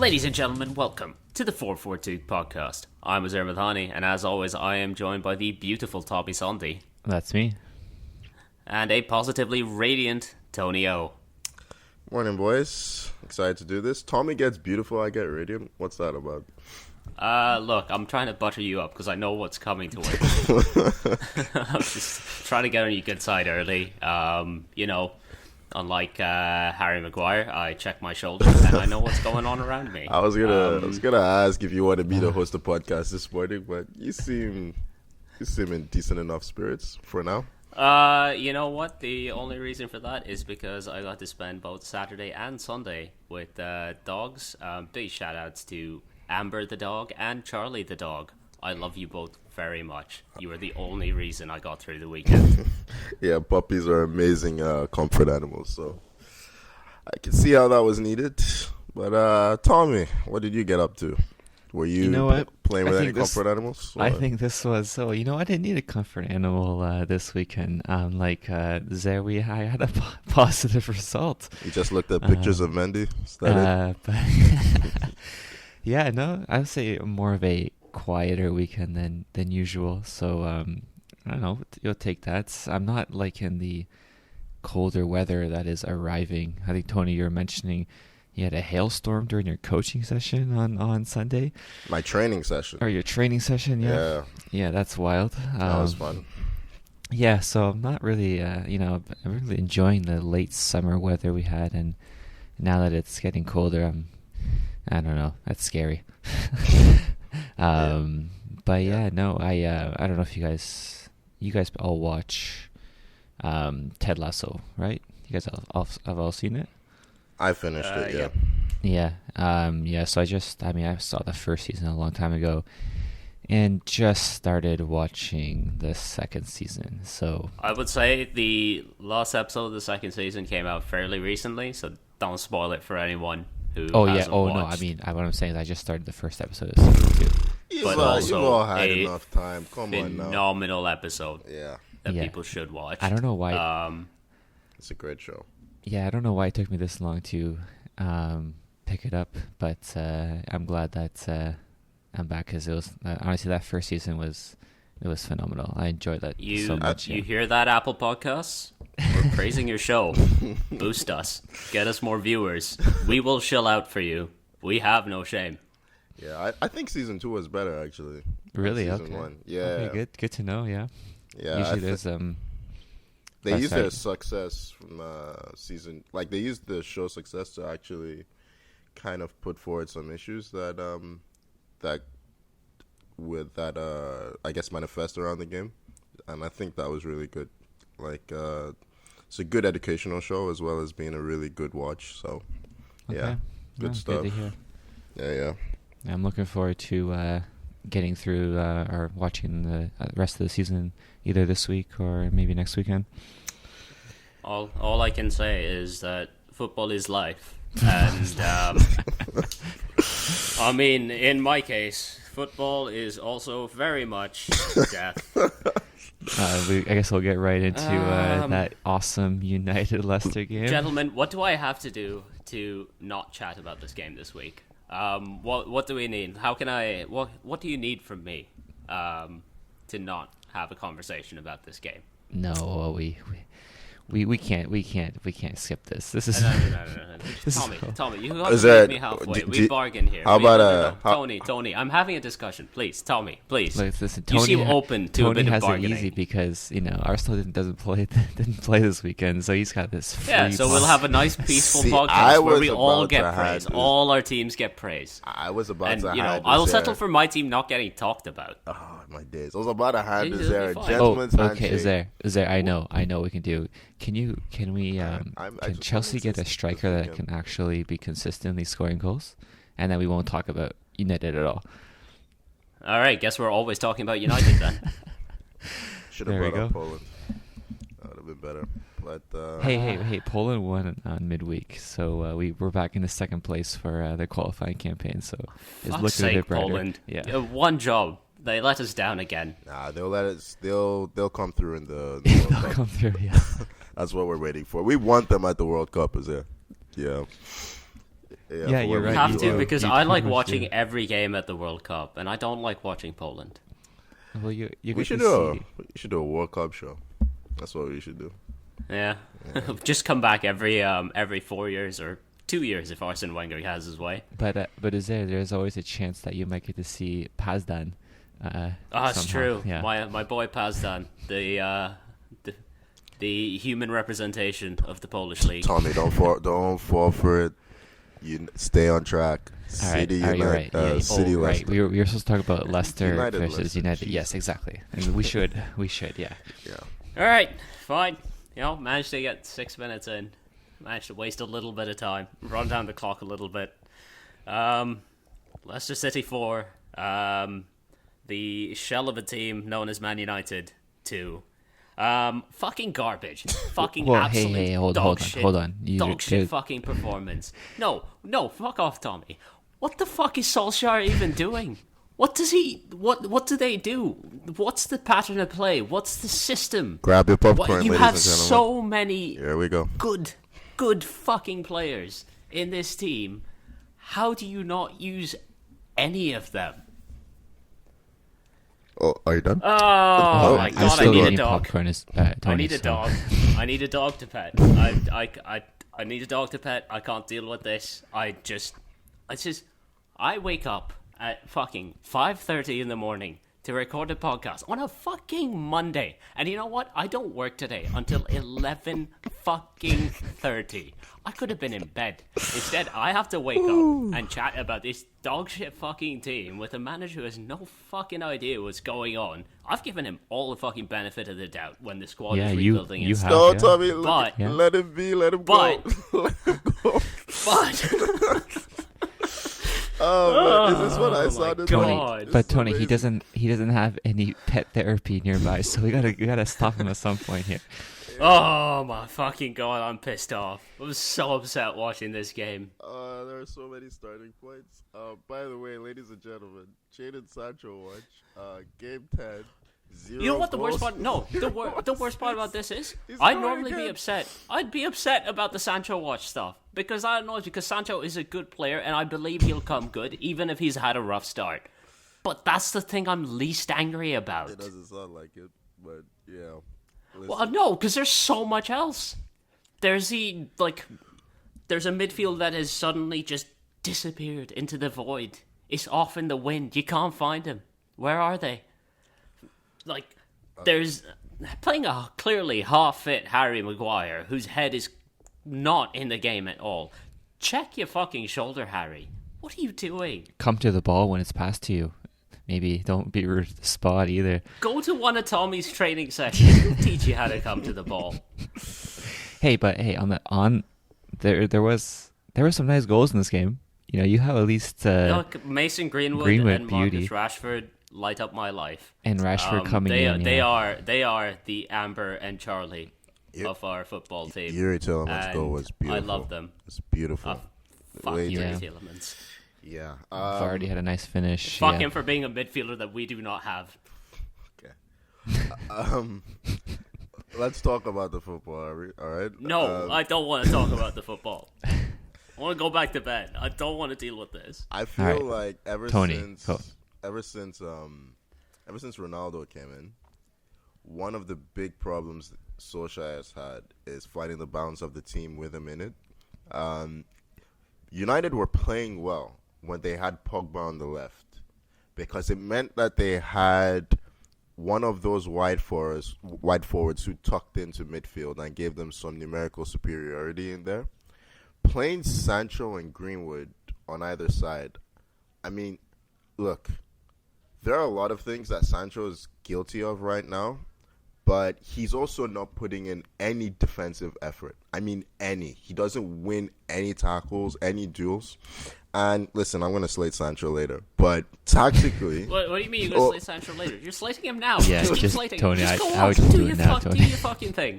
Ladies and gentlemen, welcome to the 442 podcast. I'm Uzair Madhani, and as always, I am joined by the beautiful Tommy Sondi. That's me. And a positively radiant Tony O. Morning, boys. Excited to do this. Tommy gets beautiful, I get radiant. What's that about? Look, I'm trying to butter you up because I know what's coming towards you. I'm just trying to get on your good side early. Unlike Harry Maguire, I check my shoulders and I know what's going on around me. I was gonna ask if you wanted me to host a podcast this morning, but you seem in decent enough spirits for now. You know what? The only reason for that is because I got to spend both Saturday and Sunday with dogs. Big shout outs to Amber the dog and Charlie the dog. I love you both very much. You are the only reason I got through the weekend. Yeah, puppies are amazing comfort animals, so I can see how that was needed. But Tommy, what did you get up to? Were you playing with any comfort animals? Or? I think this was I didn't need a comfort animal this weekend. Like Zoe, I had a positive result. You just looked at pictures of Mendy? Is that it? But yeah, no, I would say more of a quieter weekend than usual. So I don't know, you'll take that. I'm not like in the colder weather that is arriving. I think, Tony, you were mentioning you had a hailstorm during your coaching session on Sunday. My training session. Or your training session, yeah. Yeah, that's wild. That was fun. Yeah, so I'm not really, I'm really enjoying the late summer weather we had, and now that it's getting colder, I don't know, that's scary. But yeah, no, I don't know if you guys all watch Ted Lasso, right? You guys have all seen it? I finished it, yeah. Yeah, so I saw the first season a long time ago and just started watching the second season. So I would say the last episode of the second season came out fairly recently, so don't spoil it for anyone who hasn't watched. No, what I'm saying is I just started the first episode of season 2. You've all had enough time. Come on now. Phenomenal episode. Yeah. That people should watch. I don't know why. It's a great show. Yeah, I don't know why it took me this long to pick it up, but I'm glad that I'm back, because it was honestly, that first season was phenomenal. I enjoyed that so much. You hear that, Apple Podcasts? We're praising your show. Boost us. Get us more viewers. We will shill out for you. We have no shame. Yeah, I think season 2 was better, actually. Really? Season Okay. 1. Yeah. Okay, good to know, yeah. Yeah. Usually there's They used their success from season, like they used the show success to actually kind of put forward some issues that I guess manifest around the game, and I think that was really good. Like it's a good educational show as well as being a really good watch. So yeah, good stuff. Good to hear. Yeah. I'm looking forward to getting through or watching the rest of the season either this week or maybe next weekend. All I can say is that football is life, and I mean, in my case, football is also very much death. I guess we'll get right into that awesome United Leicester game. Gentlemen, what do I have to do to not chat about this game this week? What do we need? How can I? What do you need from me to not have a conversation about this game? No, we can't skip this. This is no. Tommy, you have to meet me halfway. We bargain here. How about Tony? I'm having a discussion. Please, Tommy, please. Listen, you seem open to a bit of bargaining. Tony has it easy because Arsenal didn't play this weekend, so he's got this free. Yeah, so we'll have a nice peaceful podcast where we all get praise. All our teams get praise. I was about to I'll settle for my team not getting talked about. Oh my days! I was about to hand Uzair a gentleman's handshake. Okay, Uzair, I know we can do. Can Chelsea get a striker that can actually be consistently scoring goals, and then we won't talk about United at all? All right, guess we're always talking about United then. Should have brought up Poland. That would have been better. But hey! Poland won on midweek, so we're back in the second place for the qualifying campaign. So it's looking a bit brighter. Poland. Yeah, one job. They let us down again. Nah, they'll let us. They'll come through in the they'll World Cup. come through. Yeah, that's what we're waiting for. We want them at the World Cup, is there? Yeah. Yeah, you're right. You have to, do. because You I like pretty much watching do. every game at the World Cup, and I don't like watching Poland. Well, you We get should to see. we should do a World Cup show. That's what we should do. Yeah, just come back every 4 years or 2 years if Arsene Wenger has his way. But there's always a chance that you might get to see Pazdan. It's true. Yeah. My boy Pazdan, the human representation of the Polish league. Tommy, don't fall for it. You stay on track. All right, City you're right. United, City right. Leicester. We were supposed to talk about Leicester United, versus Leicester. United. Jesus. Yes, exactly. And we should, yeah. Yeah. All right, fine. Managed to get 6 minutes in. Managed to waste a little bit of time. Run down the clock a little bit. Leicester City 4. The shell of a team known as Man United 2. Fucking garbage. Fucking Whoa, absolute hey, hold on. Dog shit fucking performance. No, fuck off, Tommy. What the fuck is Solskjaer even doing? What do they do? What's the pattern of play? What's the system? Grab your popcorn, You ladies have and gentlemen. so many Here we go. good fucking players in this team. How do you not use any of them? Oh, are you done? Oh my I'm god, I still need a eating dog. popcorn. I Tony, need a so- dog. I need a dog to pet. I need a dog to pet. I can't deal with this. I wake up at fucking 5:30 in the morning to record a podcast on a fucking Monday. And you know what? I don't work today until 11 fucking 30. I could have been in bed. Instead, I have to wake up and chat about this dog shit fucking team with a manager who has no fucking idea what's going on. I've given him all the fucking benefit of the doubt when the squad Yeah, is you rebuilding and have. stuff. No, yeah. Tommy, But- Yeah. let him be. Let him But- go. Let him go. But Oh, man, is this what I my sounded Tony, God. like? but Tony, he amazing. doesn't have any pet therapy nearby, so we gotta stop him at some point here. oh my fucking god, I'm pissed off. I was so upset watching this game. There are so many starting points. By the way, ladies and gentlemen, Jadon Sanchowatch, game 10, 0 You know what the worst goals. part? No, the worst part about this is He's I'd scoring normally be again. upset. I'd be upset about the Sanchowatch stuff because I don't know, because Sancho is a good player and I believe he'll come good even if he's had a rough start. But that's the thing I'm least angry about. It doesn't sound like it, but yeah. Well, no, because there's so much else. There's a midfield that has suddenly just disappeared into the void. It's off in the wind. You can't find them. Where are they? There's playing a clearly half-fit Harry Maguire, whose head is not in the game at all. Check your fucking shoulder, Harry. What are you doing? Come to the ball when it's passed to you. Maybe don't be rude to the spot either. Go to one of Tommy's training sessions. He'll teach you how to come to the ball. Hey, there was some nice goals in this game. You have at least Look, Mason Greenwood and beauty. Marcus Rashford light up my life. and Rashford coming in. They yeah. are the Amber and Charlie of our football team. Yuri Tillman's And goal was beautiful. I love them. It's beautiful. Fuck Wait, Yuri yeah. Tielemans. Yeah. Vardy had a nice finish. Fuck yeah. him for being a midfielder that we do not have. Let's talk about the football, all right? No, I don't want to talk about the football. I want to go back to bed. I don't want to deal with this. I feel All right. like ever Tony, since go. Ronaldo came in, one of the big problems Solskjaer has had is finding the balance of the team with him in it. United were playing well when they had Pogba on the left because it meant that they had one of those wide forwards who tucked into midfield and gave them some numerical superiority in there. Playing Sancho and Greenwood on either side, I mean, look, there are a lot of things that Sancho is guilty of right now, but he's also not putting in any defensive effort. I mean, any. He doesn't win any tackles, any duels. And listen, I'm going to slate Sancho later, but tactically... What do you mean you're going to slate Sancho later? You're slating him now. Yeah, Keep just slating. Tony, Just go I on. would just do do your it now, fuck, Tony. Do your fucking thing.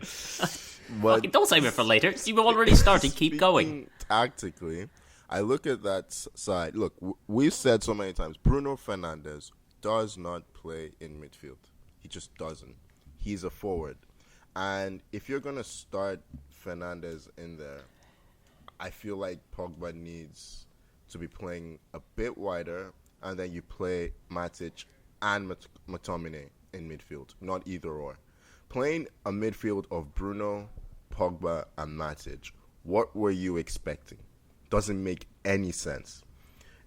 But Fucking don't save it for later. You've already started. Keep going. speaking tactically, I look at that side. Look, we've said so many times, Bruno Fernandes does not play in midfield. He just doesn't. He's a forward. And if you're going to start Fernandes in there, I feel like Pogba needs to be playing a bit wider, and then you play Matic and McTominay in midfield, not either or. Playing a midfield of Bruno, Pogba, and Matic, what were you expecting? Doesn't make any sense.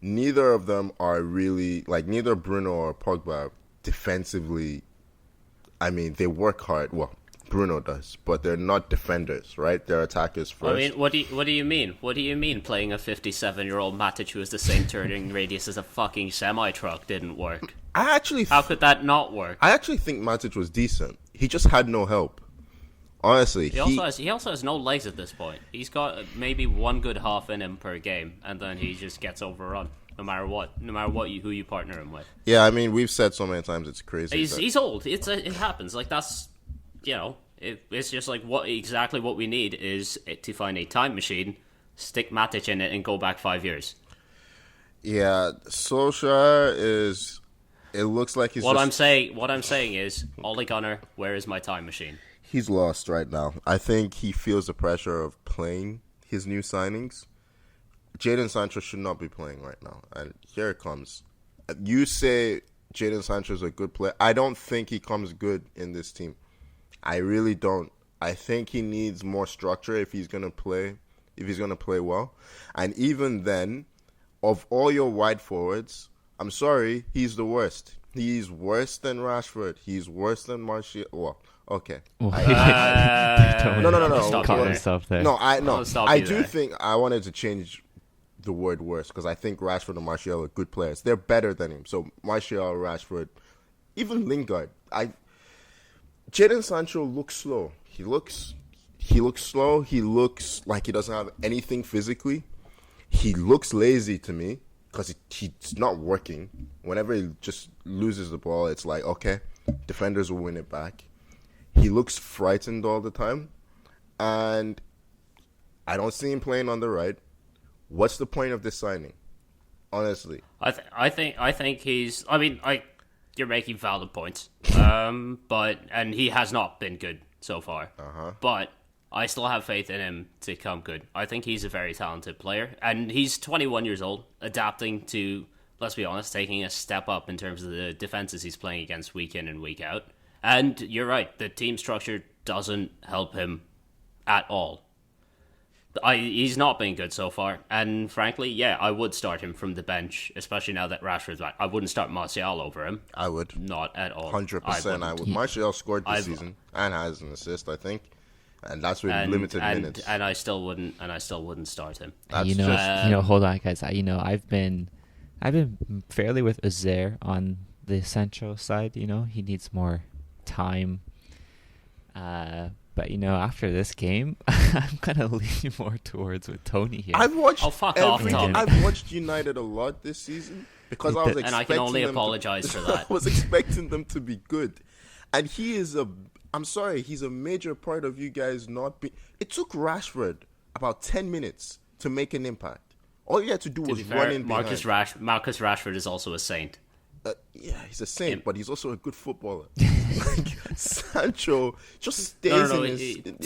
Neither of them are really, like, neither Bruno or Pogba defensively, I mean, they work hard. Well, Bruno does, but they're not defenders, right? They're attackers first. I mean, what do you mean? What do you mean playing a 57-year-old Matic who has the same turning radius as a fucking semi-truck didn't work? How could that not work? I actually think Matic was decent. He just had no help. Honestly, he also has no legs at this point. He's got maybe one good half in him per game, and then he just gets overrun. No matter what, who you partner him with. Yeah, I mean, we've said so many times it's crazy. He's old. It happens. Like, that's, it's just like exactly what we need is to find a time machine, stick Matic in it, and go back 5 years. Yeah, Solskjaer is. It looks like he's. What I'm saying is, Ole Gunnar, where is my time machine? He's lost right now. I think he feels the pressure of playing his new signings. Jadon Sancho should not be playing right now. And here it comes. You say Jadon Sancho is a good player. I don't think he comes good in this team. I really don't. I think he needs more structure if he's going to play well. And even then, of all your wide forwards, I'm sorry, he's the worst. He's worse than Rashford. He's worse than Martial. Well, okay. No. Stop yourself there. I do think I wanted to change the word worse because I think Rashford and Martial are good players. They're better than him. So Martial, Rashford, even Lingard. Jadon Sancho looks slow. He looks slow. He looks like he doesn't have anything physically. He looks lazy to me because he's not working. Whenever he just loses the ball, it's like, okay, defenders will win it back. He looks frightened all the time. And I don't see him playing on the right. What's the point of this signing? Honestly, I think he's. I mean, you're making valid points. And he has not been good so far. But I still have faith in him to come good. I think he's a very talented player, and he's 21 years old, adapting to, let's be honest, taking a step up in terms of the defenses he's playing against week in and week out. And you're right, the team structure doesn't help him at all. He's not been good so far, and frankly, yeah, I would start him from the bench, especially now that Rashford's back. I wouldn't start Martial over him. I would. Not at all. 100% I would. Martial scored this season and has an assist, I think, and that's with limited minutes. And I still wouldn't start him. Hold on, guys. I've been fairly with Uzair on the Sancho side. He needs more time. But after this game, I'm gonna lean more towards with Tony here. I've watched fuck off, Tom. I've watched United a lot this season because I was expecting and I can only apologize for that. I was expecting them to be good, and he's a major part of you guys not being. It took Rashford about 10 minutes to make an impact. All you had to do was run in behind. Marcus Rashford is also a saint. Yeah, he's a saint, but he's also a good footballer. Sancho just stays in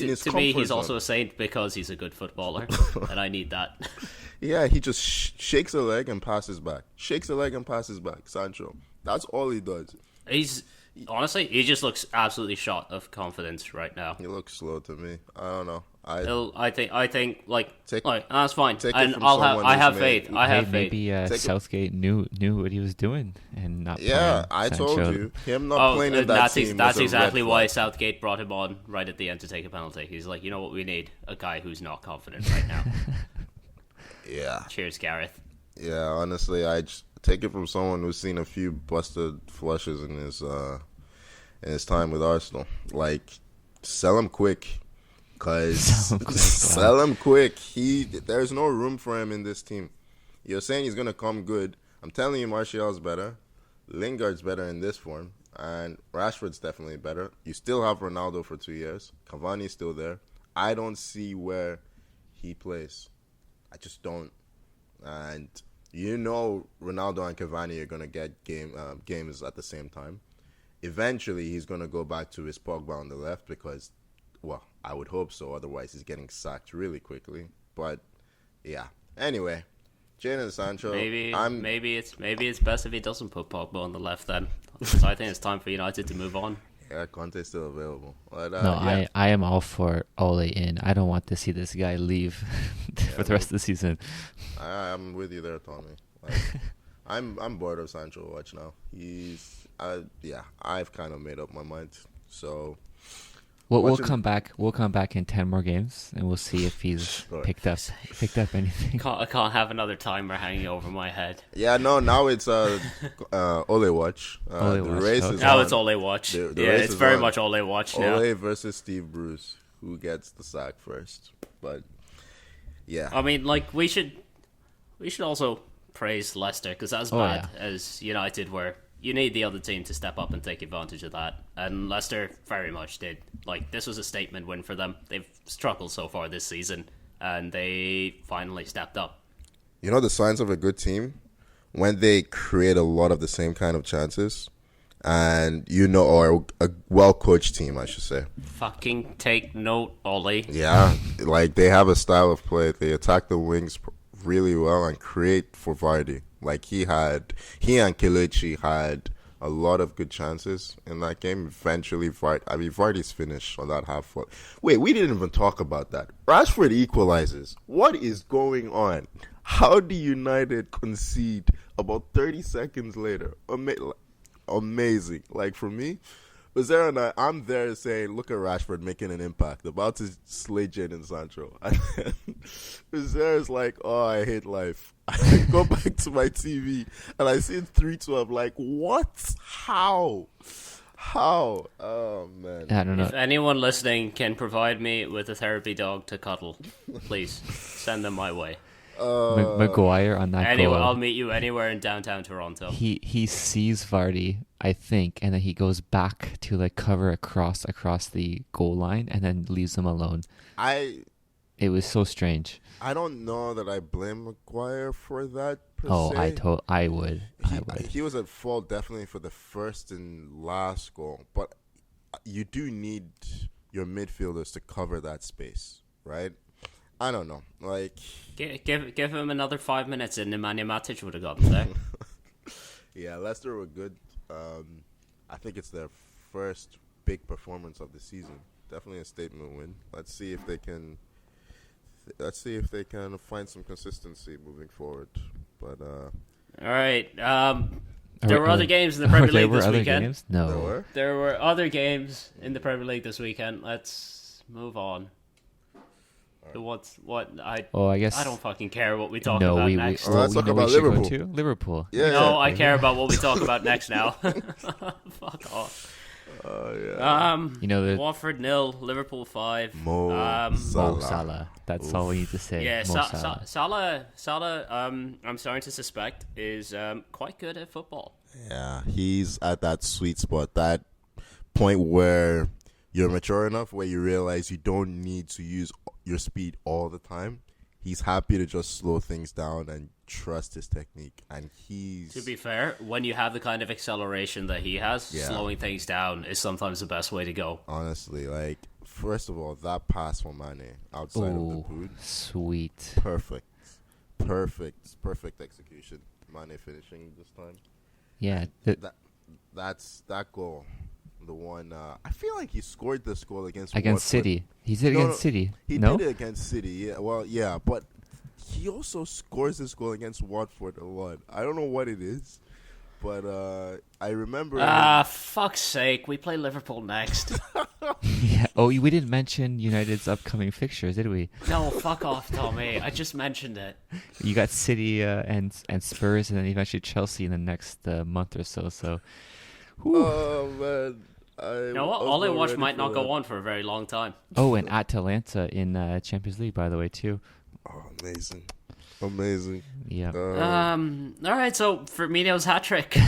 his to me, he's also a saint because he's a good footballer, and I need that. Yeah, he just shakes a leg and passes back. Sancho. That's all he does. Honestly, he just looks absolutely shot of confidence right now. He looks slow to me. I don't know. I think that's fine. And I have faith. Maybe Southgate knew what he was doing and not. Yeah, I told you him not playing in that team. That's exactly why Southgate brought him on right at the end to take a penalty. He's like, you know what, we need a guy who's not confident right now. Yeah. Cheers, Gareth. Yeah, honestly, I just take it from someone who's seen a few busted flushes in his time with Arsenal. Like, sell him quick. Because sell him quick. There's no room for him in this team. You're saying he's going to come good. I'm telling you, Martial's better. Lingard's better in this form. And Rashford's definitely better. You still have Ronaldo for 2 years. Cavani's still there. I don't see where he plays. I just don't. And Ronaldo and Cavani are going to get games at the same time. Eventually, he's going to go back to his Pogba on the left because, well, I would hope so. Otherwise, he's getting sacked really quickly. But Yeah. Anyway, Jadon Sancho. Maybe it's best if he doesn't put Pogba on the left then. So I think it's time for United to move on. Yeah, Conte's still available. But, No, yeah. I am all for Ole in. I don't want to see this guy leave for the rest of the season. I'm with you there, Tommy. Like, I'm bored of Sanchowatch now. I've kind of made up my mind. So we'll come back. We'll come back in 10 more games, and we'll see if he's picked up anything. I can't have another timer hanging over my head. Yeah, no. Now it's Ole Watch. The race is now on. it's Ole Watch. The Yeah, race it's is very on. much Ole Watch now. Ole versus Steve Bruce. Who gets the sack first? But yeah, I mean, like we should also praise Leicester because as bad as United were, you need the other team to step up and take advantage of that, and Leicester very much did. Like, this was a statement win for them. They've struggled so far this season, and they finally stepped up. you know the signs of a good team when they create a lot of the same kind of chances, and or a well-coached team, I should say. Fucking take note, Ollie. Yeah, like they have a style of play. They attack the wings really well and create for Vardy. Like he and Kelechi had a lot of good chances in that game. Eventually, Vardy's finish on that half foot. Wait, we didn't even talk about that. Rashford equalizes. What is going on? How do United concede about 30 seconds later? Amazing. Like, for me, Uzair and I'm there saying, look at Rashford making an impact, about to slay Jadon Sancho. And then Uzair's like, oh, I hate life. I go back to my TV and I see 3-2. I'm like, what? How? Oh, man. I don't know. If anyone listening can provide me with a therapy dog to cuddle, please send them my way. Maguire on that Anyway, goal. I'll meet you anywhere in downtown Toronto. He sees Vardy, I think, and then he goes back to like cover across the goal line, and then leaves him alone. It was so strange. I don't know that I blame Maguire for that per Oh, se. I would. He was at fault definitely for the first and last goal, but you do need your midfielders to cover that space, right? I don't know. Like, give him another 5 minutes, and Nemanja Matic would have gotten there. yeah, Leicester were good. I think it's their first big performance of the season. Definitely a statement win. Let's see if they can find some consistency moving forward. But all right. There were other games in the Premier League this weekend. Games? No. there were. There were other games in the Premier League this weekend. Let's move on. I guess I don't fucking care what we talk about next. Let's talk about should go Liverpool. to Liverpool. Yeah. No, I care about what we talk about next now. Fuck off. Yeah. Watford 0, Liverpool 5. Mo Salah. That's all we need to say. Yeah, Salah. Salah. I'm starting to suspect is quite good at football. Yeah, he's at that sweet spot, that point where you're mature enough where you realize you don't need to use your speed all the time. He's happy to just slow things down and trust his technique. And to be fair, when you have the kind of acceleration that he has, slowing things down is sometimes the best way to go. Honestly, like, first of all, that pass from Mane outside of the boot. Sweet. Perfect execution. Mane finishing this time. Yeah. That's that goal. The one, I feel like he scored this goal against City. He did against City. He did it against City. Yeah, well, yeah, but he also scores this goal against Watford a lot. I don't know what it is, but I remember. Fuck's sake! We play Liverpool next. Yeah. Oh, we didn't mention United's upcoming fixtures, did we? No, fuck off, Tommy. I just mentioned it. You got City and Spurs, and then eventually Chelsea in the next month or so. So. Oh man. You know what? Ole Watch might not go on for a very long time. Oh, and Atalanta in Champions League, by the way, too. Oh, amazing. Yeah. All right. So Firmino's hat trick.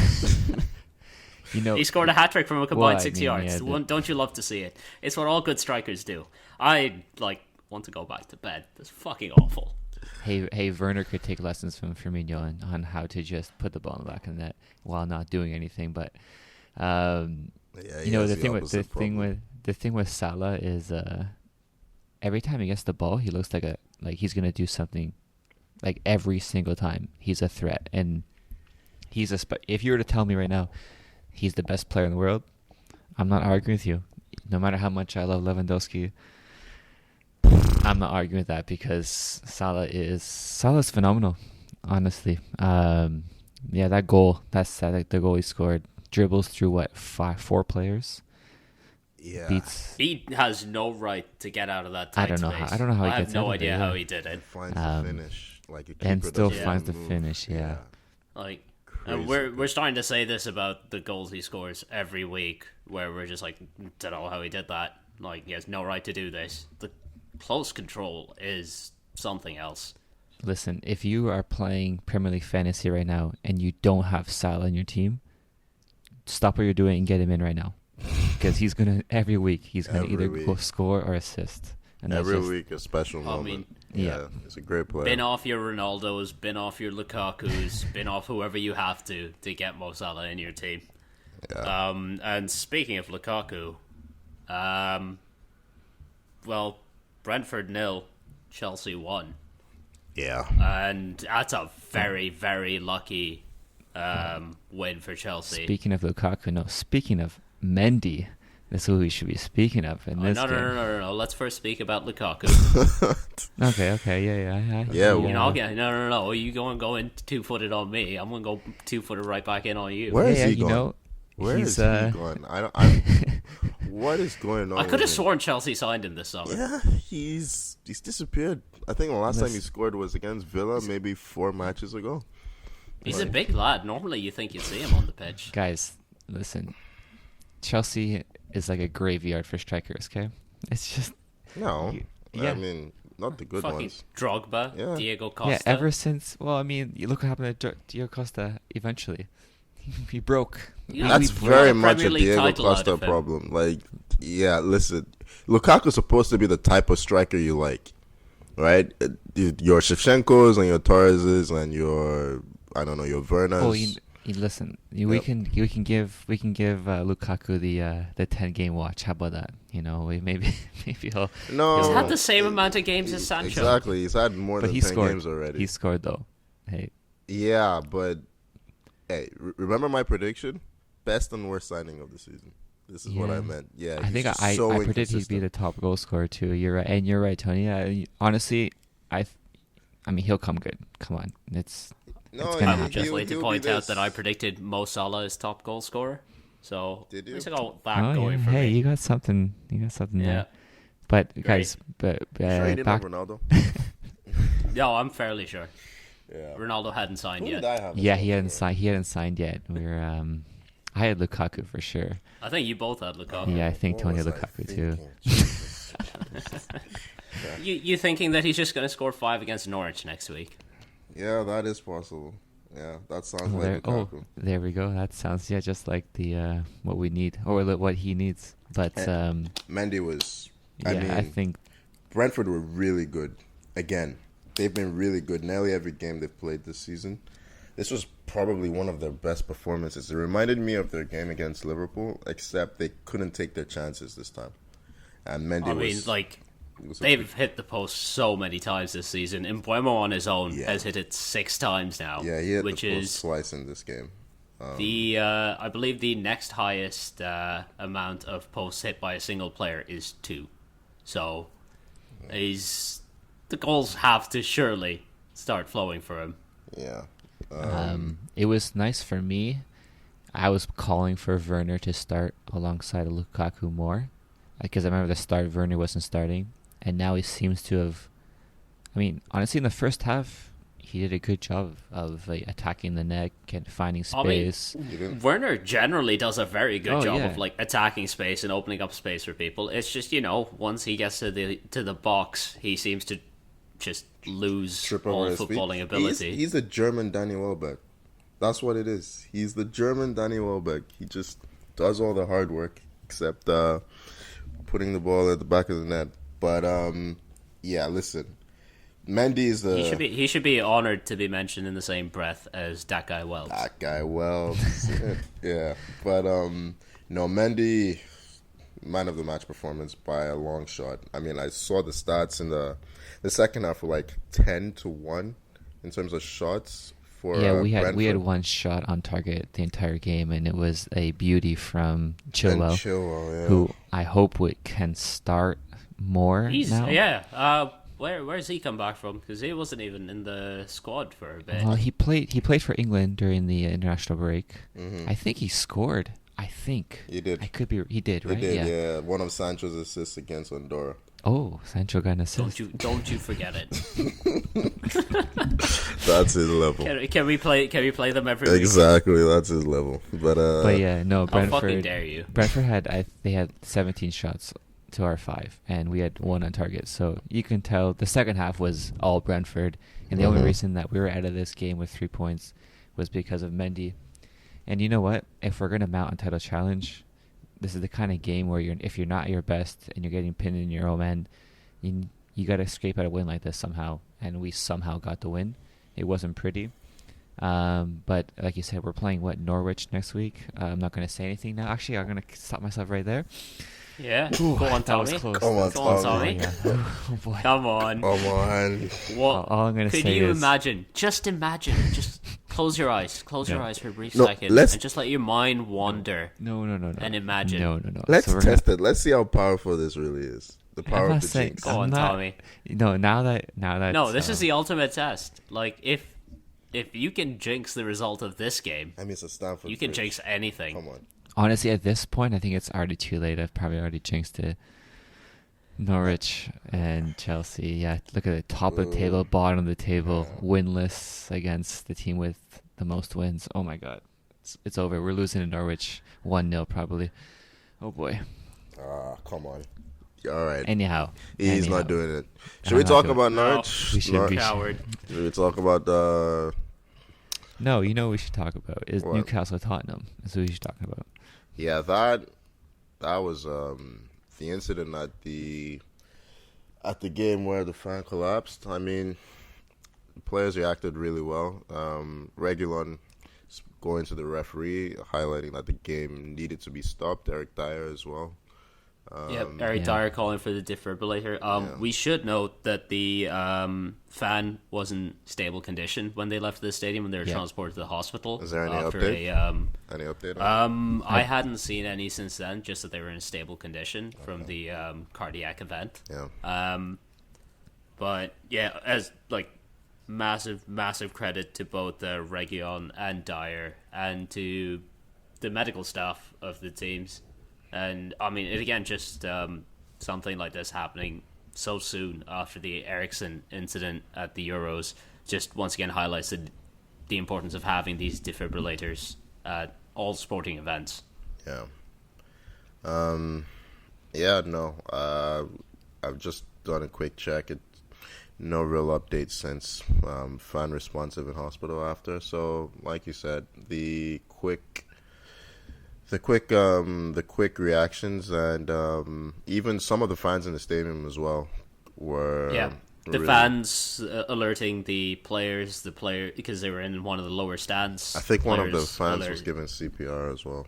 He scored a hat trick from a combined 6 yards. Yeah, Don't you love to see it? It's what all good strikers do. I want to go back to bed. That's fucking awful. Hey, Werner could take lessons from Firmino on how to just put the ball in the back of the net while not doing anything, but. The thing with Salah is every time he gets the ball, he looks like he's gonna do something Like every single time, he's a threat, and he's if you were to tell me right now, he's the best player in the world, I'm not arguing with you. No matter how much I love Lewandowski, I'm not arguing with that because Salah's phenomenal, honestly. Yeah, that goal, the goal he scored, dribbles through four players. Yeah, he has no right to get out of that tight I don't know space. How, I don't know how he I gets have no out idea of it, how he did it. Finds the finish like a keeper and still doesn't finds the move. finish. Yeah. Like, Crazy we're starting to say this about the goals he scores every week, where we're just like, don't know how he did that. Like, he has no right to do this. The close control is something else. Listen, if you are playing Premier League fantasy right now and you don't have Salah in your team, stop what you're doing and get him in right now, because he's gonna every week either go score or assist. And every week a special moment. I mean, yeah, it's a great player. Bin off your Ronaldos, bin off your Lukakus, bin off whoever you have to get Mo Salah in your team. Yeah. And speaking of Lukaku, well, Brentford 0, Chelsea 1. Yeah. And that's a very, very lucky win for Chelsea. Speaking of Lukaku, speaking of Mendy, that's who we should be speaking of in this game. No. Let's first speak about Lukaku. Okay, yeah. No. You go in 2-footed on me. I'm going to go 2-footed right back in on you. Where is he going? Where is he going? What is going on? I could have sworn Chelsea signed him this summer. Yeah, he's disappeared. I think the last time he scored was against Villa, maybe 4 matches ago. He's a big lad. Normally, you think you'd see him on the pitch. Guys, listen. Chelsea is like a graveyard for strikers, okay? It's just... No. I mean, not the good fucking ones. Drogba, Diego Costa. Yeah, ever since... Well, I mean, you look what happened to Diego Costa eventually. He broke. Yeah, that's very much a Diego Costa problem. Like, yeah, listen. Lukaku's supposed to be the type of striker you like, right? Your Shevchenkos and your Torreses and your, I don't know, your Vernas. Oh, listen, we can give Lukaku the 10-game watch. How about that? Maybe he'll. No, he's had the same amount of games as Sancho. Exactly, he's had more than 10 games already. He scored though. Hey. Yeah, but hey, remember my prediction? Best and worst signing of the season. This is what I meant. Yeah, I think I predicted he'd be the top goal scorer too. You're right, and you're right, Tony. Honestly, I mean, he'll come good. Come on, I would just like to point out that I predicted Mo Salah as top goal scorer. So did you? At least I got that going for me. me. You got something. there. But great. Guys, sure you didn't have Ronaldo? No, I'm fairly sure. Yeah. Ronaldo hadn't signed yet. Yeah, he hadn't signed. He hadn't signed yet. I had Lukaku for sure. I think you both had Lukaku. Yeah, I think Tony had Lukaku too. You thinking that he's just going to score 5 against Norwich next week? Yeah, that is possible. Yeah, that sounds like Lukaku. There we go. That sounds just like the what we need or what he needs. But Mendy was. I think Brentford were really good. Again, they've been really good. Nearly every game they've played this season. This was probably one of their best performances. It reminded me of their game against Liverpool, except they couldn't take their chances this time. And Mendy they've hit the post so many times this season. Mbuemo on his own has hit it 6 times now. Yeah, he hit the post twice in this game. I believe the next highest amount of posts hit by a single player is 2. So the goals have to surely start flowing for him. Yeah. It was nice for me. I was calling for Werner to start alongside Lukaku more, because I remember the start Werner wasn't starting, and now he seems to have. I mean, honestly, in the first half, he did a good job of attacking the net and finding space. Werner generally does a very good job of attacking space and opening up space for people. It's just once he gets to the box, he seems to just lose all footballing ability. He's the German Danny Welbeck. That's what it is. He's the German Danny Welbeck. He just does all the hard work except putting the ball at the back of the net. But listen, Mendy is the. He should be honored to be mentioned in the same breath as that guy Wells. That guy Wells. Yeah, but no, Mendy, man of the match performance by a long shot. I mean, I saw the stats in the second half were 10-1 in terms of shots for Yeah, we had Brentford. one shot on target the entire game, and it was a beauty from And Chilwell, Chilwell, yeah. who I hope can start more now. Yeah. Where's he come back from? Because he wasn't even in the squad for a bit. Well, he played for England during the international break. Mhm. I think he scored. I think He did. I could be. He did, right? He did, yeah. One of Sancho's assists against Andorra. Oh, Sancho got an assist. Don't you forget it. That's his level. Can we play them every week? Exactly, that's his level. But yeah, no, How fucking Brentford. dare you? Brentford they had 17 shots to our 5, and we had 1 on target. So you can tell the second half was all Brentford, and the only reason that we were out of this game with 3 points was because of Mendy. And you know what? If we're gonna mount a title challenge, this is the kind of game where if you're not your best and you're getting pinned in your own end, you got to scrape out a win like this somehow. And we somehow got the win. It wasn't pretty. But like you said, we're playing Norwich next week. I'm not going to say anything now. Actually, I'm going to stop myself right there. Yeah. Ooh, Go on, that was Tommy. close. Come on, Go on, Tommy. Tommy. Oh boy. Come on. Come on. What? All I'm going to Could say you is imagine? Just imagine. Just close your eyes. Close your eyes for a brief No, second, let's- and just let your mind wander. no. And imagine. No. Let's So we're test it. Let's see how powerful this really is. The I'm power not of the saying- jinx. Go on, Tommy. No, now that No, this is the ultimate test. Like if you can jinx the result of this game, I mean, it's a Stamford you can Bridge. jinx anything. Come on. honestly at this point I think it's already too late. I've probably already jinxed it. Norwich and Chelsea. Yeah, look at the top of the table, bottom of the table, winless against the team with the most wins. Oh my god, it's over. We're losing to Norwich 1-0 probably. Oh boy. Come on. All right. Anyhow, He's not doing it. Should I'm we not talk doing about it. Norwich? We should- Nor- we Coward. Should we talk about No, you know what we should talk about is What? Newcastle Tottenham. That's what we should talk about. Yeah, that was the incident at the game where the fan collapsed. I mean, the players reacted really well. Reguilon going to the referee, highlighting that the game needed to be stopped. Eric Dyer as well. Eric Yeah. Dyer calling for the defibrillator. Yeah. We should note that the fan was in stable condition when they left the stadium when they were Yeah. transported to the hospital. Is there any after update? Any update on I hadn't seen any since then, just that they were in stable condition from the cardiac event. that? Yeah. But yeah, as like massive credit to both Reguilon and Dyer and to the medical staff of the teams. And I mean, again, just something like this happening so soon after the Ericsson incident at the Euros just once again highlights the importance of having these defibrillators at all sporting events. Yeah. Yeah, no. I've just done a quick check. No real updates since fan responsive in hospital after. So, like you said, the quick reactions and even some of the fans in the stadium as well were The really- fans alerting the players, because they were in one of the lower stands. I think one of the Players fans alert- was given CPR as well.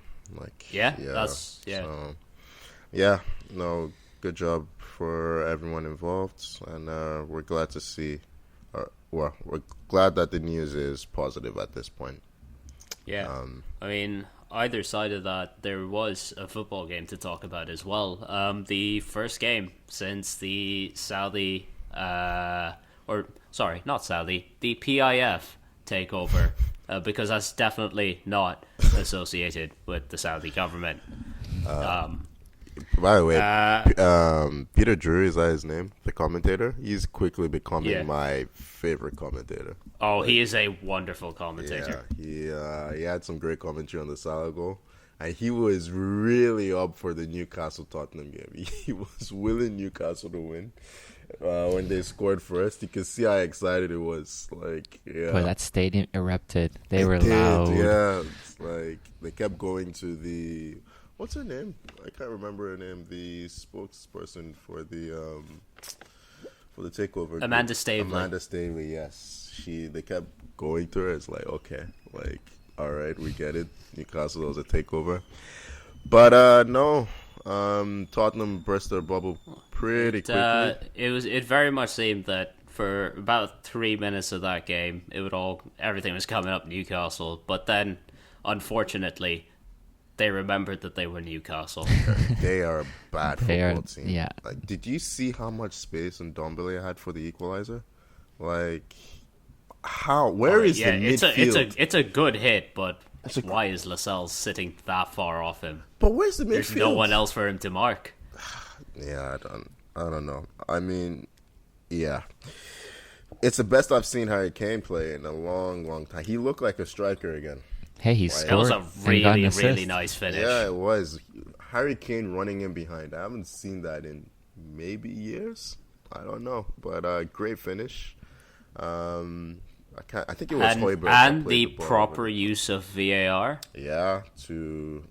Yeah. So, yeah, no, good job for everyone involved, and we're glad to see. We're glad that the news is positive at this point. Yeah. I mean, either side of that, there was a football game to talk about as well. The first game since the Saudi, not Saudi, the PIF takeover, because that's definitely not associated with the Saudi government. By the way, Peter Drury, is that his name? The commentator? He's quickly becoming my favorite commentator. Oh, he is a wonderful commentator. Yeah, he had some great commentary on the Salah goal. And he was really up for the Newcastle-Tottenham game. He was willing Newcastle to win. When they scored first, you could see how excited it was. Like, yeah. Boy, that stadium erupted. They were It did, loud. Yeah, it's like they kept going to the... What's her name? I can't remember her name. The spokesperson for the takeover. Amanda Stavely. Amanda Stavely, yes. They kept going to her. It's like, okay, like, all right, we get it. Newcastle was a takeover, but no. Tottenham burst their bubble pretty quickly. It very much seemed that for about 3 minutes of that game, everything was coming up Newcastle. But then, unfortunately, they remembered that they were Newcastle. They are a bad football team. Yeah. Like, did you see how much space Ndombele had for the equalizer? Like, how? Where is the midfield? It's a good hit, but why is Lascelles sitting that far off him? But where's the midfield? There's no one else for him to mark. Yeah, I don't know. I mean, yeah. It's the best I've seen Harry Kane play in a long, long time. He looked like a striker again. Hey, he scored. That was a really, really nice finish. Yeah, it was. Harry Kane running in behind. I haven't seen that in maybe years. I don't know. But great finish. I think it was Højbjerg. And the proper use of VAR. Yeah, to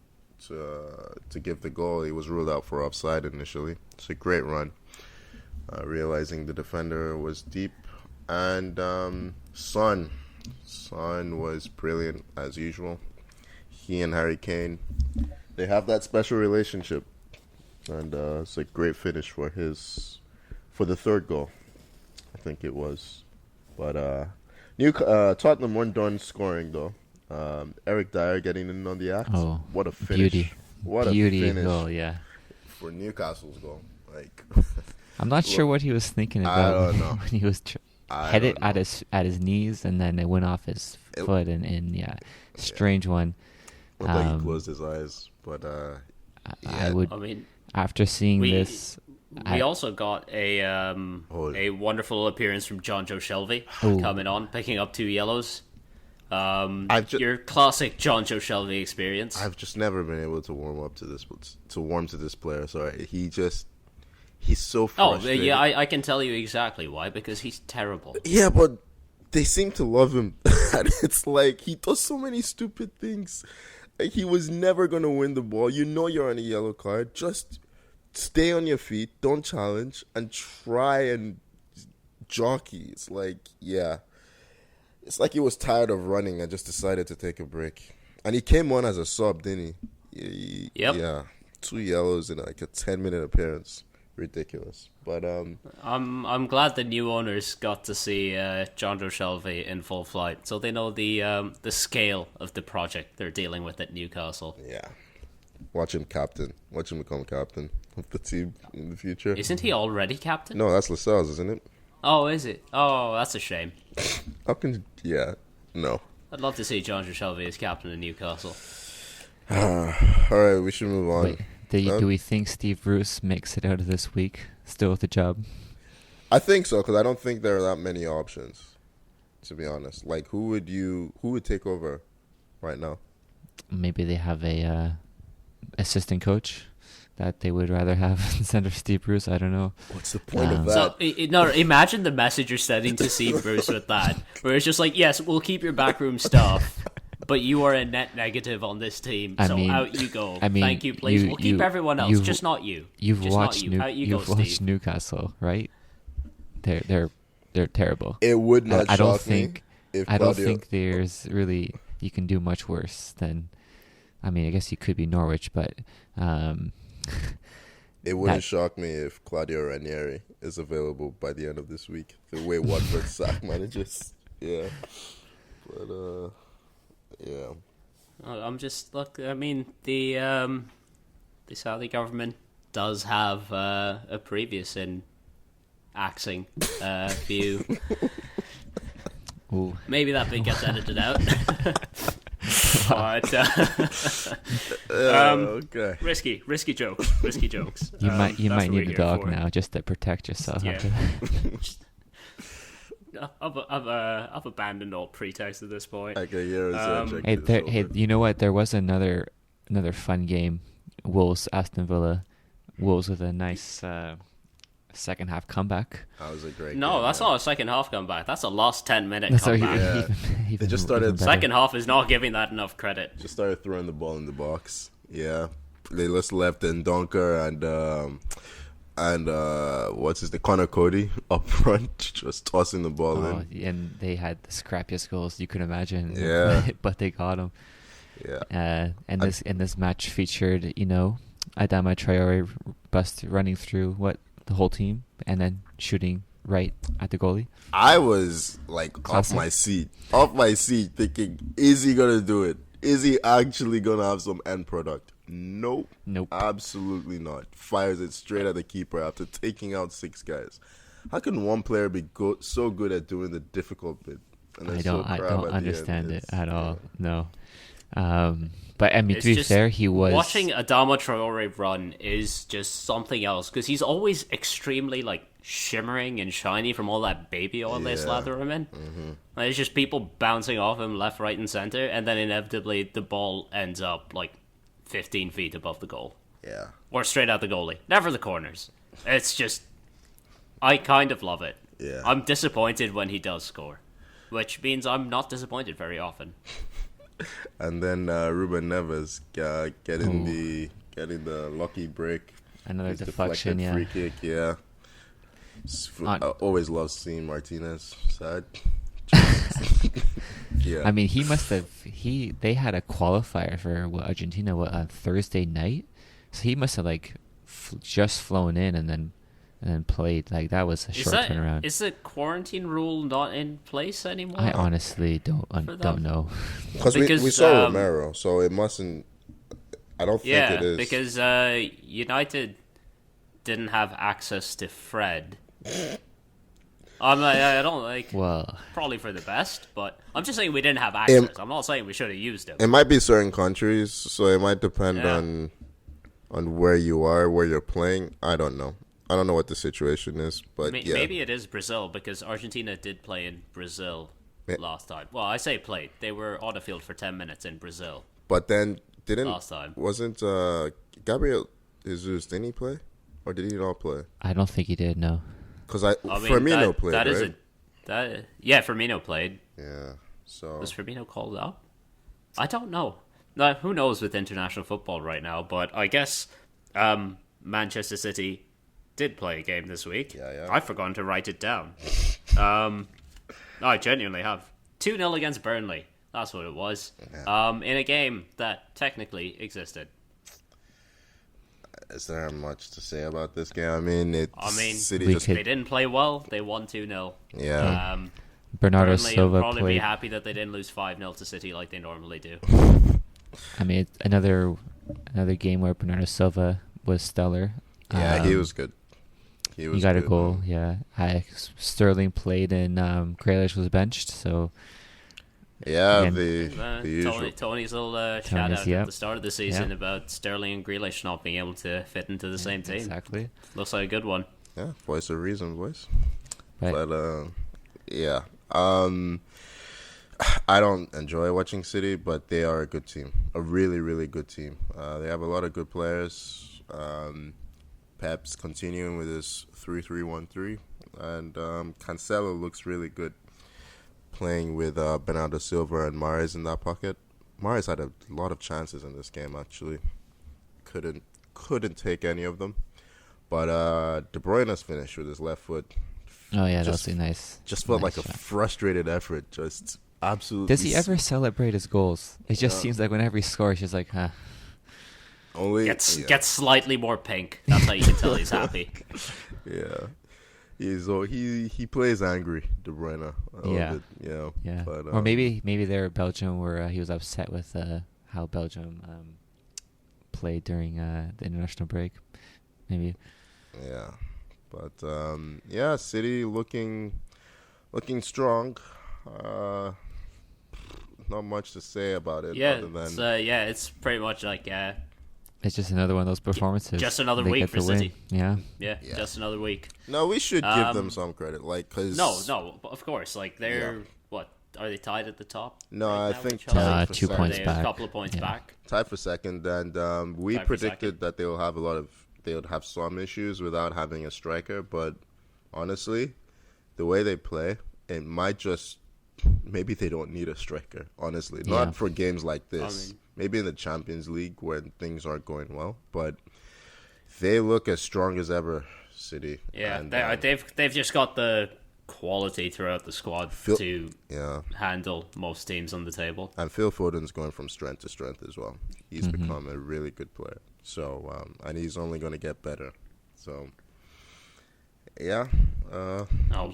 give the goal. He was ruled out for offside initially. It's a great run. Realizing the defender was deep. And Son was brilliant as usual. He and Harry Kane, they have that special relationship. And it's a great finish for the third goal, I think it was. But Tottenham weren't done scoring though. Eric Dyer getting in on the act. Oh, what a finish! Beauty. What beauty a finish! Goal, yeah. For Newcastle's goal, like I'm not sure what he was thinking about. I don't know. When he was headed at his knees, and then it went off his foot, and strange one. Looked like he closed his eyes, but I mean, after seeing this. We also got a wonderful appearance from John Joe Shelby coming on, picking up 2 yellows. Your classic John Joe Shelby experience. I've just never been able to warm to this player. Sorry, he's so frustrated. Oh yeah, I can tell you exactly why, because he's terrible. Yeah, but they seem to love him. It's like he does so many stupid things. Like, he was never gonna win the ball. You know you're on a yellow card. Just stay on your feet, don't challenge, and try and jockey. It's like, yeah. It's like he was tired of running and just decided to take a break. And he came on as a sub, didn't he? Yep. Yeah. 2 yellows in like a 10-minute appearance. Ridiculous. But I'm glad the new owners got to see John Joe Shelby in full flight, so they know the scale of the project they're dealing with at Newcastle. Yeah. Watch him become captain of the team in the future. Isn't he already captain? No, that's Lascelles, isn't it? Oh, is it? Oh, that's a shame. How can... Yeah, no. I'd love to see John Joe Shelby as captain of Newcastle. Alright, we should move on. Wait, do we think Steve Bruce makes it out of this week still with the job? I think so, because I don't think there are that many options, to be honest. Like, who would take over right now? Maybe they have a assistant coach that they would rather have instead of Steve Bruce. I don't know. What's the point of that? So, imagine the message you're sending to Steve Bruce with that, where it's just like, yes, we'll keep your backroom stuff, but you are a net negative on this team, so out you go. Thank you, please. We'll keep everyone else, just not you. You've watched Steve. Newcastle, right? They're terrible. It would not shock me. I don't think there's really you can do much worse than. I mean, I guess you could be Norwich, but it wouldn't shock me if Claudio Ranieri is available by the end of this week. The way Watford sack managers, yeah. But yeah. I'm just I mean, the Saudi government does have a previous in axing view. Ooh. Maybe that bit gets edited out. But, okay. Risky jokes. You might need a dog now just to protect yourself. Yeah. I've abandoned all pretext at this point. Okay, hey, you know what? There was another fun game. Wolves, Aston Villa. Wolves with a nice second half comeback. That was a great No, game, that's man. not a second half comeback. That's a last 10-minute comeback. Yeah. They just started... Second half is not giving that enough credit. Just started throwing the ball in the box. Yeah. They just left in Donker and what's his name? Connor Cody up front, just tossing the ball in. And they had the scrappiest goals you could imagine. Yeah. But they got them. Yeah. And this match featured, Adama Traore running through the whole team and then shooting right at the goalie. I was like Classic. off my seat, thinking, is he gonna do it? Is he actually gonna have some end product? Nope. Absolutely not. Fires it straight at the keeper after taking out 6 guys. How can one player be so good at doing the difficult bit? And I so don't crap understand it at all. Yeah. No. But I mean, It's to be just fair, he was watching Adama Traore run is just something else because he's always extremely like shimmering and shiny from all that baby oil they slather him in. Like, it's just people bouncing off him left, right, and center, and then inevitably the ball ends up like 15 feet above the goal. Yeah. Or straight out the goalie. Never the corners. It's just, I kind of love it. Yeah. I'm disappointed when he does score, which means I'm not disappointed very often. And then Ruben Neves getting the lucky break. another His deflection. deflected Yeah, free kick. Yeah. I always love seeing Martinez sad. Yeah. I mean, he must have. They had a qualifier for Argentina on Thursday night, so he must have like just flown in and then played. Like that was a short turnaround. Is the quarantine rule not in place anymore? I honestly don't know. Because we saw Romero, so it mustn't. I don't think it is. Because United didn't have access to Fred. I don't like. Well, probably for the best, but I'm just saying we didn't have access. I'm not saying we should have used him. It might be certain countries, so it might depend on where you are, where you're playing. I don't know. I don't know what the situation is, but maybe it is Brazil because Argentina did play in Brazil last time. Well, I say played. They were on the field for 10 minutes in Brazil. But then last time wasn't Gabriel Jesus? Didn't he play, or did he not play? I don't think he did. No. Because Firmino played, right? Firmino played. Yeah. So was Firmino called up? I don't know. Now, who knows with international football right now? But I guess Manchester City did play a game this week. Yeah. I've forgotten to write it down. I genuinely have 2-0 against Burnley. That's what it was. Yeah. In a game that technically existed. Is there much to say about this game? I mean, City they didn't play well. They won 2-0. Yeah. Bernardo Burnley Silva will probably played. be happy that they didn't lose 5-0 to City like they normally do. I mean, another game where Bernardo Silva was stellar. Yeah, he was good. He got a goal. Yeah, Sterling played and Grealish was benched. So yeah, again, the usual. Tony's little shout out at the start of the season Yeah. about Sterling and Grealish not being able to fit into the same team. Exactly. Looks like a good one. Yeah, voice of reason, boys. Right. But yeah. I don't enjoy watching City, but they are a good team. A really, really good team. They have a lot of good players. Pep's continuing with his 3-3-1-3, and Cancelo looks really good playing with Bernardo Silva and Mahrez in that pocket. Mahrez had a lot of chances in this game, actually. Couldn't take any of them. But De Bruyne's finished with his left foot. Oh yeah, that was nice. Just felt nice like shot. a frustrated effort. Just absolutely. Does he ever celebrate his goals? It just seems like whenever he scores, he's like, huh. Only gets slightly more pink. That's how you can tell he's happy. Yeah, he plays angry, De Bruyne. Yeah. But, or maybe they're Belgium, where he was upset with how Belgium played during the international break. Maybe. Yeah, but City looking strong. Not much to say about it. Yeah, other than it's pretty much like it's just another one of those performances. just another They week get for the win. City. Yeah. Yeah, just another week. No, we should give them some credit, cause No, of course. Like they're what are they tied at the top? No, right I now think with Chelsea? tied for 2 second. points They're back. a couple of points Yeah. back. Tied for second, and we Tied for predicted second. that they would have some issues without having a striker. But honestly, the way they play, it might just maybe they don't need a striker. Honestly, Yeah. not for games like this. I mean- Maybe in the Champions League when things aren't going well, but they look as strong as ever. City. Yeah, and, they've just got the quality throughout the squad to handle most teams on the table. And Phil Foden's going from strength to strength as well. He's become a really good player. So, and he's only going to get better. So, Yeah. No,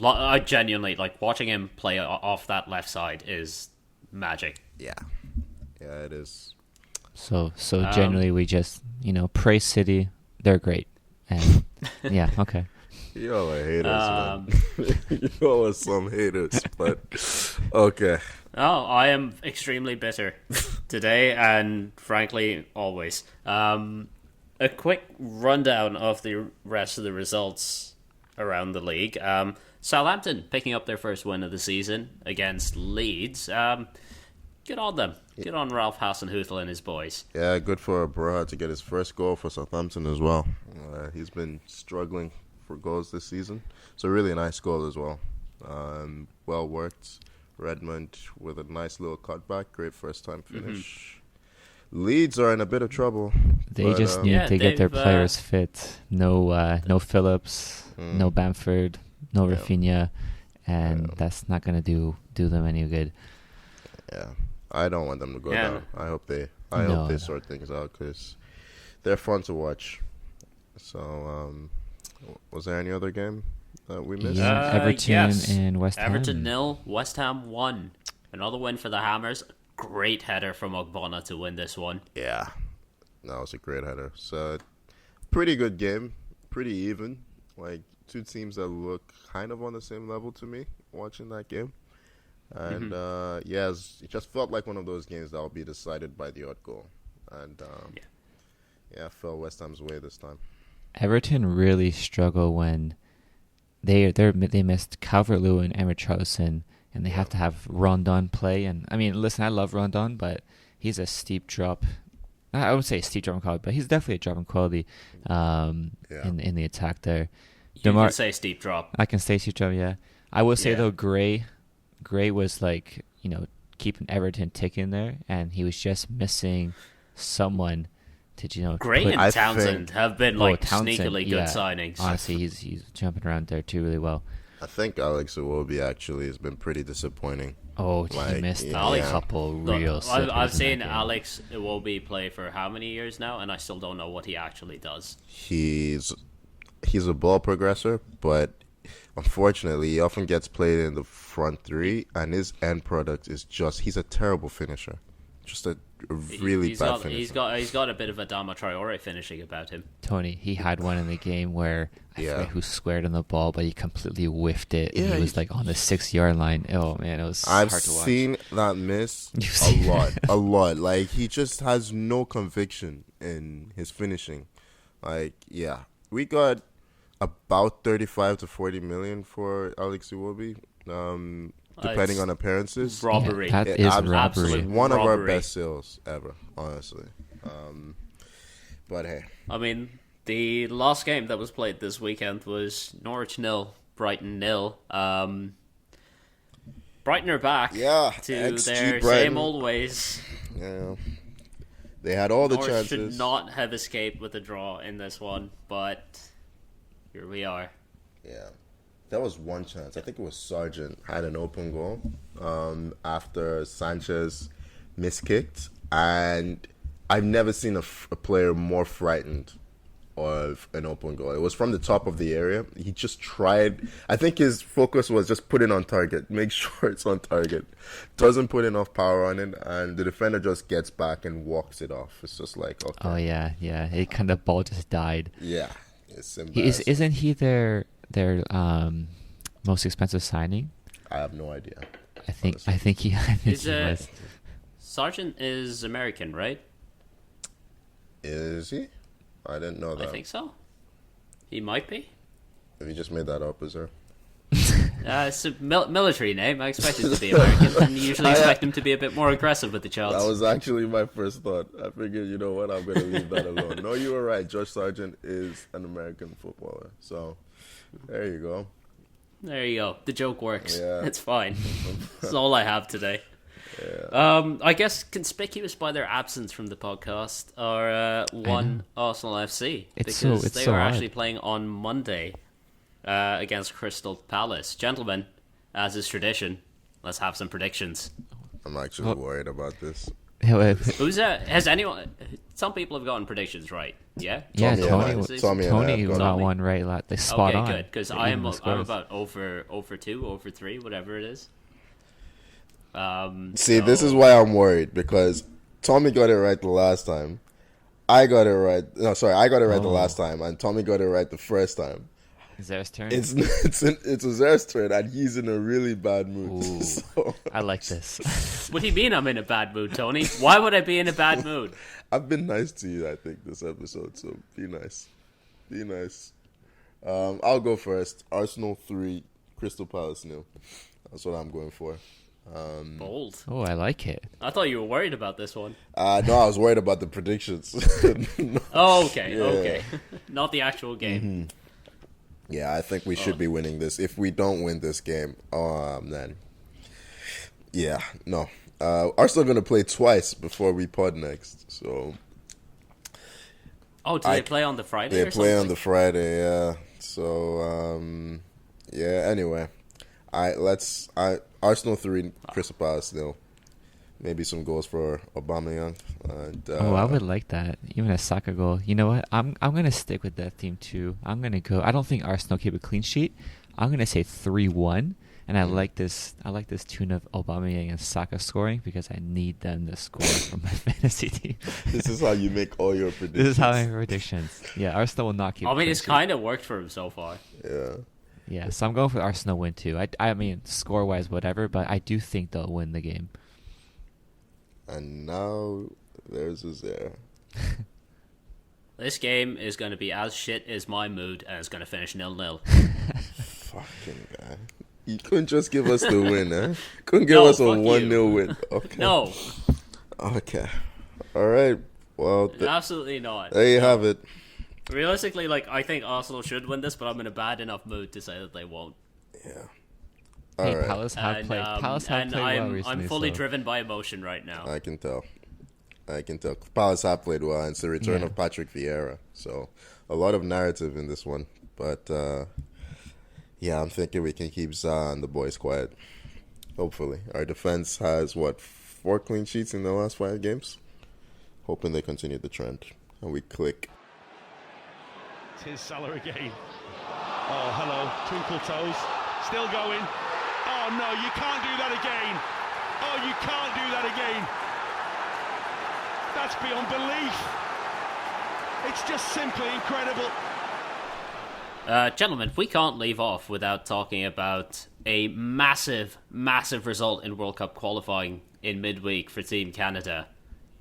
I genuinely like watching him play off that left side is magic. Yeah. Yeah, it is. So generally we just praise City. They're great, and yeah, okay. Y'all are haters, man. Y'all are some haters, but okay. Oh, I am extremely bitter today, and frankly, always. A quick rundown of the rest of the results around the league. Southampton picking up their first win of the season against Leeds. Good on them. Good on Ralph Hasenhüttl and his boys. Yeah, good for Braha to get his first goal for Southampton as well. He's been struggling for goals this season. So really nice goal as well. Well worked. Redmond with a nice little cutback. Great first time finish. Leeds are in a bit of trouble. They just need to get their players fit. No Phillips, no Bamford, no Rafinha, and that's not going to do them any good. Yeah, I don't want them to go down. I hope they sort things out because they're fun to watch. So, was there any other game that we missed? Yeah, Everton and West Ham. Everton 0, West Ham 1. Another win for the Hammers. Great header from Ogbonna to win this one. Yeah, that was a great header. So, pretty good game. Pretty even. Like, two teams that look kind of on the same level to me watching that game. And, it just felt like one of those games that will be decided by the odd goal. And, fell West Ham's way this time. Everton really struggle when they missed Calvert-Lewin and Emma Charleston, and they have to have Rondon play. And I mean, listen, I love Rondon, but he's a steep drop. I wouldn't say a steep drop in quality, but he's definitely a drop in quality in the attack there. You can say steep drop. I can say steep drop, yeah. I will say though, Gray was like keeping Everton ticking there, and he was just missing someone. Gray and Townsend have been sneakily good signings. Honestly, he's jumping around there too really well. I think Alex Iwobi actually has been pretty disappointing. Oh, he missed a couple real. I've seen Alex Iwobi play for how many years now, and I still don't know what he actually does. He's a ball progressor, but unfortunately, he often gets played in the front three, and his end product is he's a terrible finisher. Just a really bad finisher. He's got a bit of a Adama Traore finishing about him. Tony, he had one in the game where I forget who squared on the ball, but he completely whiffed it. And he was on the 6-yard line. Oh man, it was hard to watch. I've seen that miss a lot. Like, he just has no conviction in his finishing. We got about 35 to 40 million for Alex Iwobi. Depending on appearances. Robbery. Yeah, that is robbery. One of our best sales ever, honestly. But hey. I mean, the last game that was played this weekend was Norwich 0, Brighton 0. Brighton are back to their Brighton. same old ways. Yeah. They had all the chances. Norwich should not have escaped with a draw in this one, but here we are. Yeah. There was one chance. I think it was Sargent had an open goal after Sanchez miskicked, and I've never seen a player more frightened of an open goal. It was from the top of the area. He just tried. I think his focus was just put it on target, make sure it's on target. Doesn't put enough power on it, and the defender just gets back and walks it off. It's just like, okay. Oh yeah. It kind of ball just died. Yeah, it's embarrassing. Isn't he their most expensive signing? I have no idea. I think he was. Sargent is American, right? Is he? I didn't know that. I think so. He might be. Have you just made that up, is there? It's a military name. I expect him to be American, and you usually expect him to be a bit more aggressive with the shots. That was actually my first thought. I figured, you know what, I'm going to leave that alone. No, you were right. Josh Sargent is an American footballer. So, there you go. There you go. The joke works. Yeah. It's fine. That's all I have today. Yeah. I guess conspicuous by their absence from the podcast are one Arsenal FC, because they were actually playing on Monday against Crystal Palace. Gentlemen, as is tradition, let's have some predictions. I'm actually worried about this. Has anyone? Some people have gotten predictions right. Yeah. Yeah, Tony got one right. They spot on. Okay, good. Because I'm about over 2, over 3, whatever it is. This is why I'm worried, because Tommy got it right the last time. I got it right. No, sorry, I got it right the last time, and Tommy got it right the first time. Uzair's turn. It's Uzair's turn, and he's in a really bad mood. So. I like this. What do you mean I'm in a bad mood, Tony? Why would I be in a bad mood? I've been nice to you, I think, this episode. So be nice. Be nice. I'll go first. Arsenal 3, Crystal Palace 0. That's what I'm going for. Bold. Oh, I like it. I thought you were worried about this one. No, I was worried about the predictions. Oh, okay, okay. Not the actual game. Mm-hmm. Yeah, I think we should be winning this. If we don't win this game, then yeah, no. Arsenal are going to play twice before we pod next. So. Oh, do they play on the Friday? They play on the Friday, yeah. So, yeah. Anyway, Arsenal 3, Crystal Palace 0. Maybe some goals for Aubameyang. And, I would like that. Even a Saka goal. You know what? I'm gonna stick with that theme too. I'm gonna go. I don't think Arsenal keep a clean sheet. I'm gonna say 3-1. And I like this. I like this tune of Aubameyang and Saka scoring, because I need them to score for my fantasy team. This is how you make all your predictions. This is how I make predictions. Yeah, Arsenal will not keep. I mean, it's kind of worked for him so far. Yeah. Yeah, so I'm going for Arsenal win too. I mean, score wise, whatever, but I do think they'll win the game. And now there's Uzair. This game is going to be as shit as my mood, and it's going to finish 0-0. Fucking guy. You couldn't just give us the win, eh? Couldn't give us a 1-0 win. Okay. No. Okay. All right. Well, absolutely not. There you have it. Realistically, I think Arsenal should win this, but I'm in a bad enough mood to say that they won't. Yeah. Hey, right. Palace have played well recently. I'm fully driven by emotion right now. I can tell. Palace have played well, and it's the return of Patrick Vieira. So, a lot of narrative in this one. But, yeah, I'm thinking we can keep Zaha and the boys quiet. Hopefully. Our defense has, 4 clean sheets in the last 5 games? Hoping they continue the trend. And we click. Here's Salah again. Oh, hello. Twinkle toes. Still going. Oh, no, you can't do that again. Oh, you can't do that again. That's beyond belief. It's just simply incredible. Gentlemen, we can't leave off without talking about a massive, massive result in World Cup qualifying in midweek for Team Canada.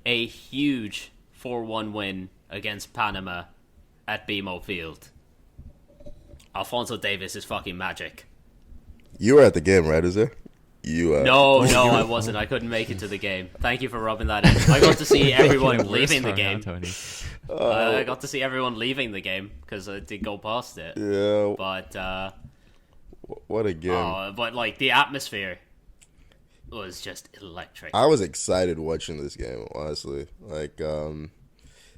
A huge 4-1 win against Panama at BMO Field. Alphonso Davies is fucking magic. You were at the game, right, Uzair? No, I wasn't. I couldn't make it to the game. Thank you for rubbing that in. I got to see everyone leaving the game. I got to see everyone leaving the game because I did go past it. Yeah. But what a game! But the atmosphere was just electric. I was excited watching this game, honestly.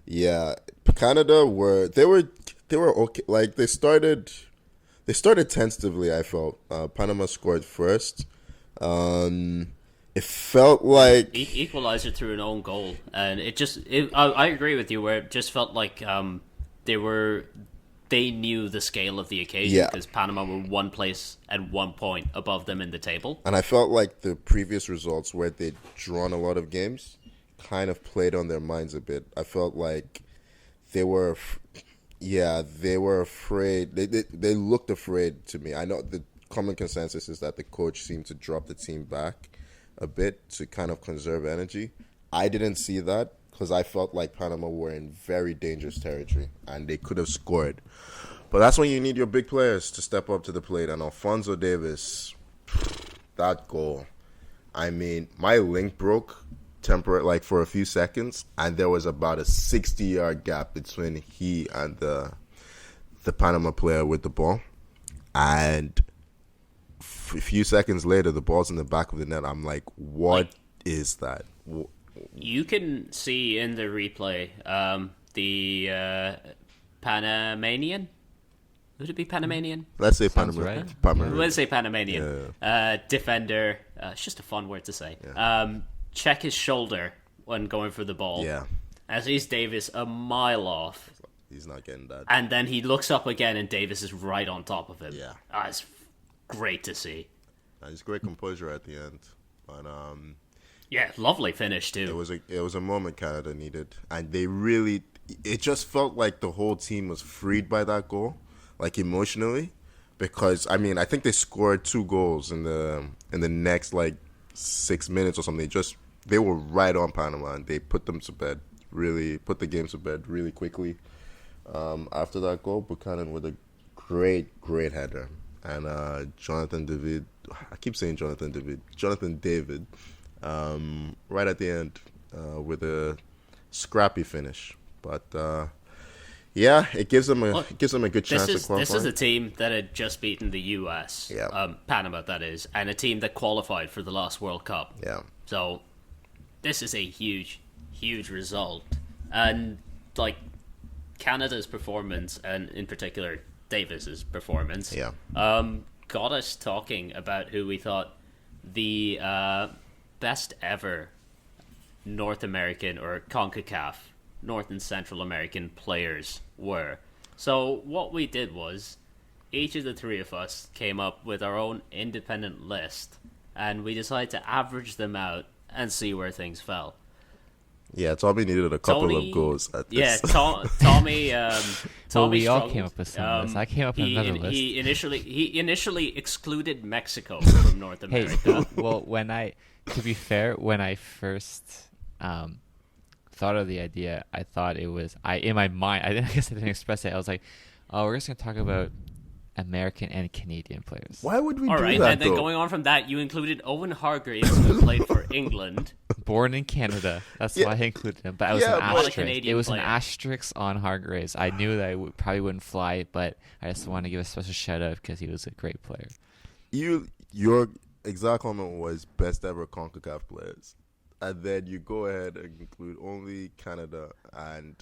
Yeah, Canada were okay. They started tentatively. I felt Panama scored first. It felt like equalizer through an own goal, and I agree with you where it just felt like they knew the scale of the occasion because Panama were one place and 1 point above them in the table. And I felt like the previous results where they'd drawn a lot of games kind of played on their minds a bit. I felt like they were afraid. They looked afraid to me. I know the common consensus is that the coach seemed to drop the team back a bit to kind of conserve energy. I didn't see that because I felt like Panama were in very dangerous territory and they could have scored. But that's when you need your big players to step up to the plate. And Alphonso Davies, that goal. I mean, my link broke for a few seconds, and there was about a 60-yard gap between he and the Panama player with the ball. And a few seconds later, the ball's in the back of the net. I'm like, what is that? You can see in the replay the Panamanian. Would it be Panamanian? Let's say Panamanian. Right. Let's say Panamanian. Yeah. Defender. It's just a fun word to say. Yeah. Check his shoulder when going for the ball. Yeah. And sees Davis a mile off. He's not getting that. And then he looks up again and Davis is right on top of him. Yeah. It's great to see. And it's great composure at the end. But yeah, lovely finish too. it was a moment Canada needed. And they really, it just felt like the whole team was freed by that goal, like emotionally. Because, I mean, I think they scored 2 goals in the next, like, 6 minutes or something. They were right on Panama, and they put them to bed, really, put the game to bed really quickly. After that goal, Buchanan with a great header. And Jonathan David, right at the end with a scrappy finish. But, yeah, it gives them a good chance to qualify. This is a team that had just beaten the US, Panama that is, and a team that qualified for the last World Cup. Yeah. So this is a huge result, and like Canada's performance, and in particular Davis's performance, got us talking about who we thought the best ever North American or CONCACAF North and Central American players were. So what we did was each of the 3 of us came up with our own independent list, and we decided to average them out and see where things fell. Yeah, Tommy needed a couple of goals at this. Yeah, Tommy. Tommy we all struggled. came up with some lists. I came up with another list. He initially excluded Mexico from North America. To be fair, when I first thought of the idea, I thought it was in my mind. I guess I didn't express it. I was like, "Oh, we're just gonna talk about American and Canadian players." Why would we do that? And then going on from that, you included Owen Hargreaves, who played for England, born in Canada. That's why I included him. But it was an asterisk. It was an asterisk on Hargreaves. I knew that it probably wouldn't fly, but I just wanted to give a special shout out because he was a great player. Your exact comment was best ever CONCACAF players. And then you go ahead and include only Canada and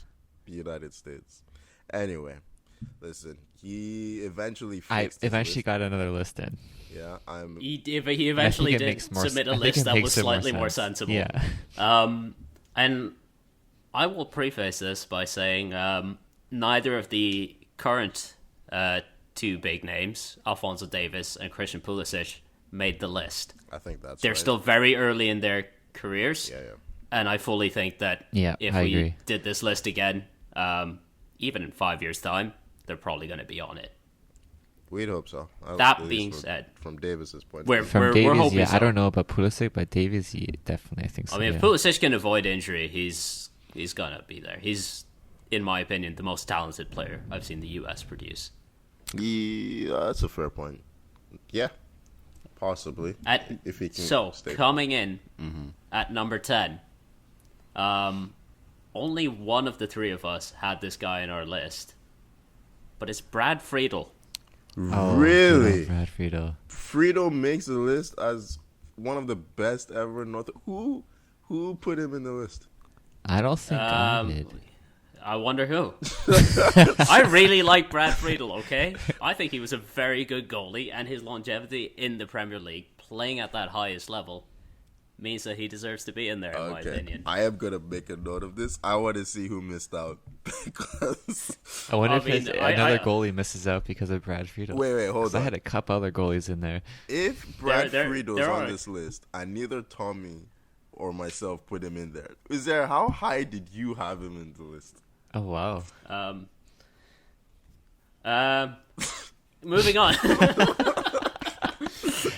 the United States. Anyway, listen, he eventually got another list in. Yeah, He eventually did submit a list that was slightly more sensible. Yeah. And I will preface this by saying neither of the current 2 big names, Alphonso Davies and Christian Pulisic, made the list. I think they're still very early in their careers. Yeah. And I fully think that if we agree. did this list again, even in 5 years' time, they're probably going to be on it. We'd hope so. That being said, from Davis's point, we're Davies, hoping so. I don't know about Pulisic, but Davies, definitely, I think so. I mean, if Pulisic can avoid injury, he's gonna be there. He's, in my opinion, the most talented player I've seen the US produce. Yeah, that's a fair point. Yeah, possibly. If he can stay coming in at number 10, only one of the 3 of us had this guy in our list, but it's Brad Friedel. Really? Brad Friedel. Friedel makes the list as one of the best ever North. Who put him in the list? I don't think I did. I wonder who. I really like Brad Friedel, okay? I think he was a very good goalie, and his longevity in the Premier League, playing at that highest level, means that he deserves to be in there, in my opinion. I am going to make a note of this. I want to see who missed out. Because I wonder if another goalie misses out because of Brad Friedel. Wait, hold on. I had a couple other goalies in there. If Brad Friedel's on this list, and neither Tommy or myself put him in there, Uzair, how high did you have him in the list? Oh, wow. Moving on.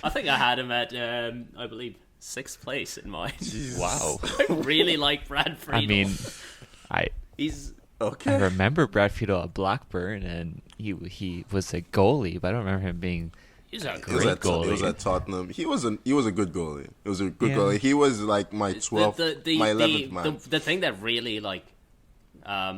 I think I had him at, I believe, 6th place in mine. Wow. I really like Brad Friedel. I mean, he's okay. I remember Brad Friedel at Blackburn, and he was a goalie, but I don't remember him being. He's a great goalie. He was at Tottenham. He was a good goalie. He was a good goalie. He was like my 12th, my 11th man. The thing that really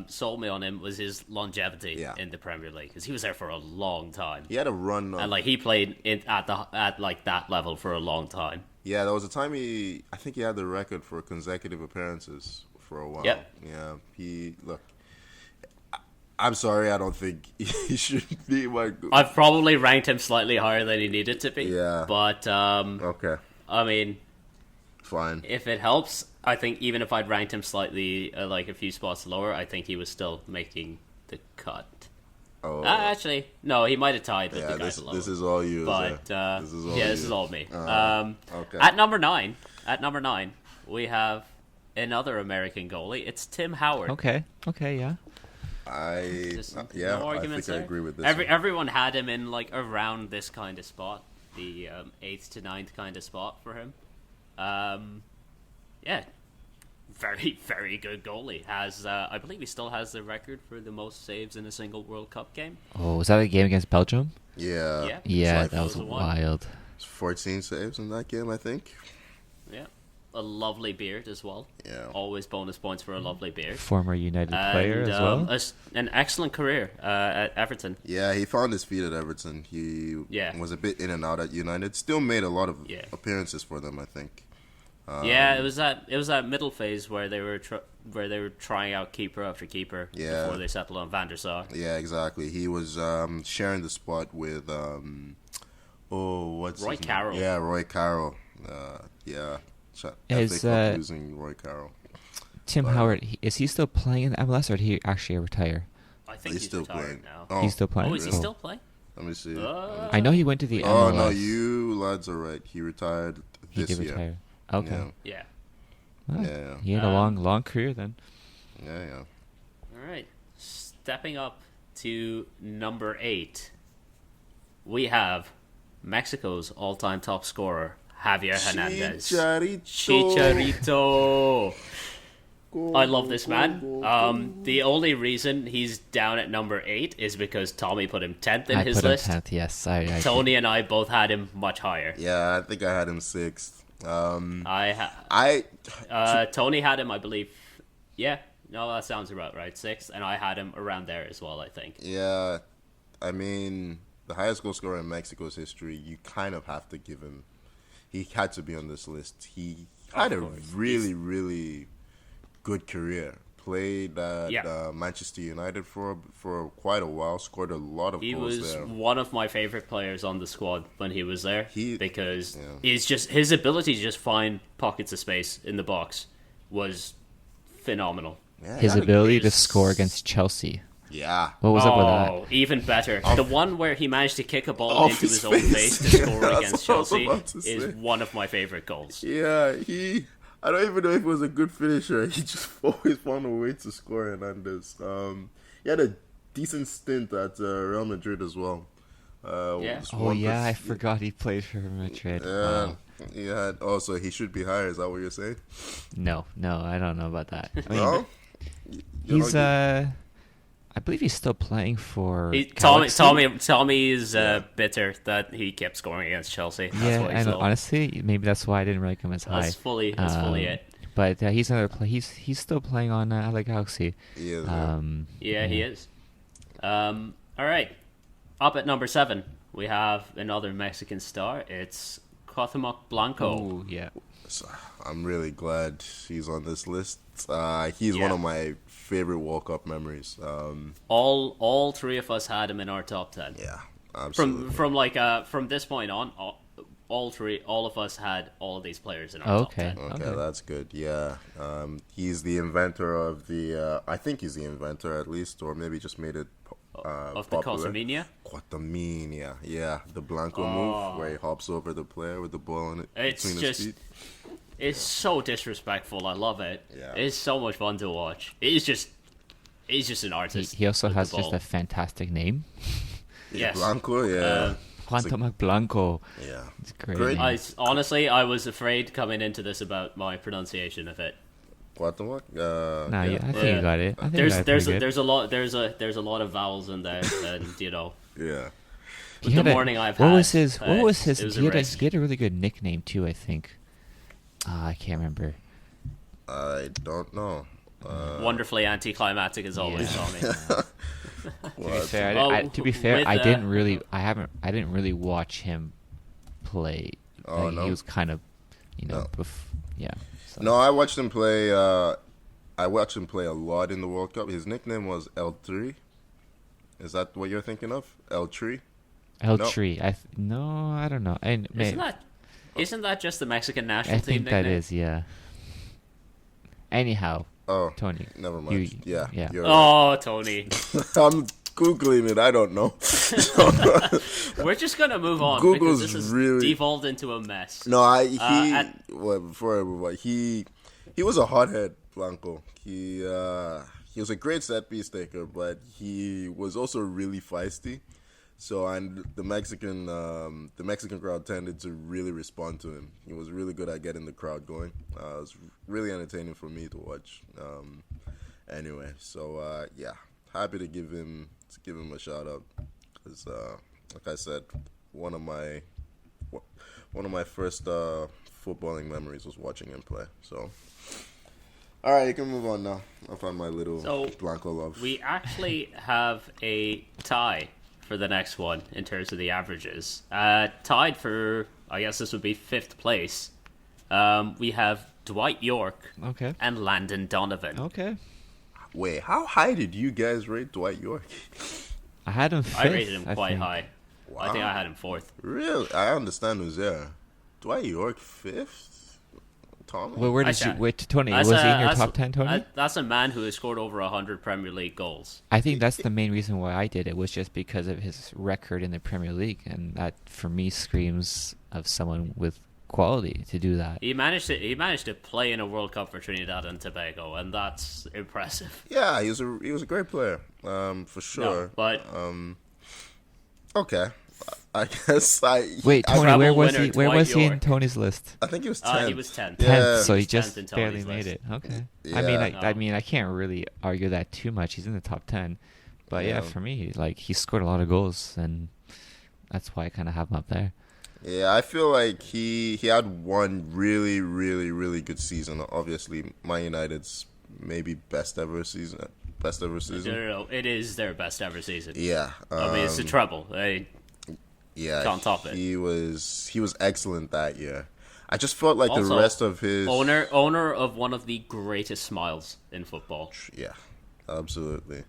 sold me on him was his longevity in the Premier League, because he was there for a long time. He had a run, and he played at that level for a long time. Yeah, there was a time I think he had the record for consecutive appearances for a while. Yep. Yeah, I'm sorry, I don't think he should be my... I've probably ranked him slightly higher than he needed to be. Yeah. But, okay. I mean, fine. If it helps, I think even if I'd ranked him slightly like a few spots lower, I think he was still making the cut. Oh, actually, no, he might have tied with yeah. the guy below. This is all you. But this is all this is all me. Okay. At number nine, we have another American goalie. It's Tim Howard. Okay, yeah. No I arguments think I there. agree with this. Everyone had him in like around this kind of spot, the 8th to 9th kind of spot for him. Yeah, very, very good goalie. Has I believe he still has the record for the most saves in a single World Cup game. Oh, was that a game against Belgium? Yeah. Yeah, like that was wild. 14 saves in that game, I think. Yeah, a lovely beard as well. Yeah. Always bonus points for a lovely beard. Former United player as well. An excellent career at Everton. Yeah, he found his feet at Everton. He was a bit in and out at United. Still made a lot of appearances for them, I think. It was that middle phase where they were trying out keeper after keeper before they settled on Van der Sar. Yeah, exactly. He was sharing the spot with Roy Carroll. Yeah, Roy Carroll. Losing Roy Carroll. Tim Howard, is he still playing in the MLS, or did he actually retire? I think he's still retired playing now. Oh. He's still playing. Oh, is he still playing? Let me see. I know he went to the MLS. Oh no, you lads are right. He retired He this did year. retire. Okay. Yeah. Well, Yeah. He had a long career then. Yeah. All right. Stepping up to number 8, we have Mexico's all-time top scorer, Javier Hernandez. Chicharito. I love this man. The only reason he's down at number 8 is because Tommy put him 10th in his list. I put him 10th, yes. Tony and I both had him much higher. Yeah, I think I had him 6th. Tony had him, I believe. Yeah, no, that sounds about right. 6th, and I had him around there as well, I think. Yeah, I mean, the highest goal scorer in Mexico's history, you kind of have to give him. He had to be on this list. He had a really, really good career. Played at Manchester United for quite a while. Scored a lot of goals there. He was one of my favorite players on the squad when he was there because his ability to just find pockets of space in the box was phenomenal. Yeah, his ability to score against Chelsea. Yeah. What was up with that? Oh, even better. The one where he managed to kick a ball into his own face to score against Chelsea is one of my favorite goals. Yeah, I don't even know if he was a good finisher. He just always found a way to score, Hernandez. He had a decent stint at Real Madrid as well. I forgot he played for Madrid. Yeah, he had. So he should be higher. Is that what you're saying? No, I don't know about that. I mean, no? He's I believe he's still playing for Tommy is bitter that he kept scoring against Chelsea. That's and honestly, maybe that's why I didn't rank him as high. That's fully it. But he's another he's still playing on LA Galaxy. He is. He is. All right. Up at number 7, we have another Mexican star. It's Cuauhtémoc Blanco. Ooh, yeah. So, I'm really glad he's on this list. He's one of my favorite World Cup memories. All 3 of us had him in our top 10. Yeah, absolutely. From this point on, all of us had all of these players in our top 10. Okay, that's good. Yeah, he's the inventor of the. I think he's the inventor at least, or maybe just made it. Of popular. the Cuauhtémoc, yeah, the Blanco move where he hops over the player with the ball on it between his feet. It's so disrespectful. I love it. Yeah. It's so much fun to watch. He's just an artist. He also has just a fantastic name. Yes, Blanco, yeah. Cuauhtémoc Blanco. Yeah, it's great. I was afraid coming into this about my pronunciation of it. Cuauhtémoc. I think you got it. I think there's a lot of vowels in there, and Yeah. With the morning I've had. What was his? He had a really good nickname too. I think. I can't remember. I don't know. Wonderfully anticlimactic as always, Tommy. To be fair, I didn't really watch him play. Oh, no? He was kind of, No. So. No, I watched him play. I watched him play a lot in the World Cup. His nickname was El3. Is that what you're thinking of? El3? El3. No, I don't know. Isn't that? Isn't that just the Mexican national I team think that nickname? is, yeah. Anyhow, Oh, Tony. never mind. Yeah. You're right. Oh, Tony. I'm Googling it. I don't know. We're just going to move on Google's because this has really- devolved into a mess. No, before I move on, he was a hothead, Blanco. He was a great set piece taker, but he was also really feisty. So, and the Mexican crowd tended to really respond to him. He was really good at getting the crowd going. It was really entertaining for me to watch. Anyway, so yeah, happy to give him a shout out because, like I said, one of my first footballing memories was watching him play. So, all right, you can move on now. I found my little Blanco love. We actually have a tie for the next one in terms of the averages. Tied for, I guess this would be 5th place. We have Dwight York and Landon Donovan. Okay. Wait, how high did you guys rate Dwight York? I had him 5th. I rated him quite think. high. Wow. I think I had him 4th. Really? I understand Uzair. Dwight York 5th? Tommy? Well, where did Actually, you... Wait, Tony, That's was he in a- your that's- top 10, Tony? That's a man who has scored over 100 Premier League goals. I think that's the main reason why I did it, was just because of his record in the Premier League. And that, for me, screams of someone with quality to do that. He managed to play in a World Cup for Trinidad and Tobago, and that's impressive. Yeah, he was a great player, for sure. No, but Okay, I guess Wait, Tony, Treble where was winner, he? Where Dwight was he in York. Tony's list? I think he was 10th. he was 10th. 10th, Yeah. so he He's 10th just in barely Tony's made list. it. Okay. Yeah. I mean, I can't really argue that too much. He's in the top 10, but yeah, Yeah. for me, like he scored a lot of goals, and that's why I kind of have him up there. Yeah, I feel like he had one really, really, really good season. Obviously, Man United's maybe best ever season. No, it is their best ever season. Yeah, I mean, it's a treble. yeah, can't top it. He was excellent that year. I just felt like Also, the rest of his owner of one of the greatest smiles in football. Yeah, absolutely.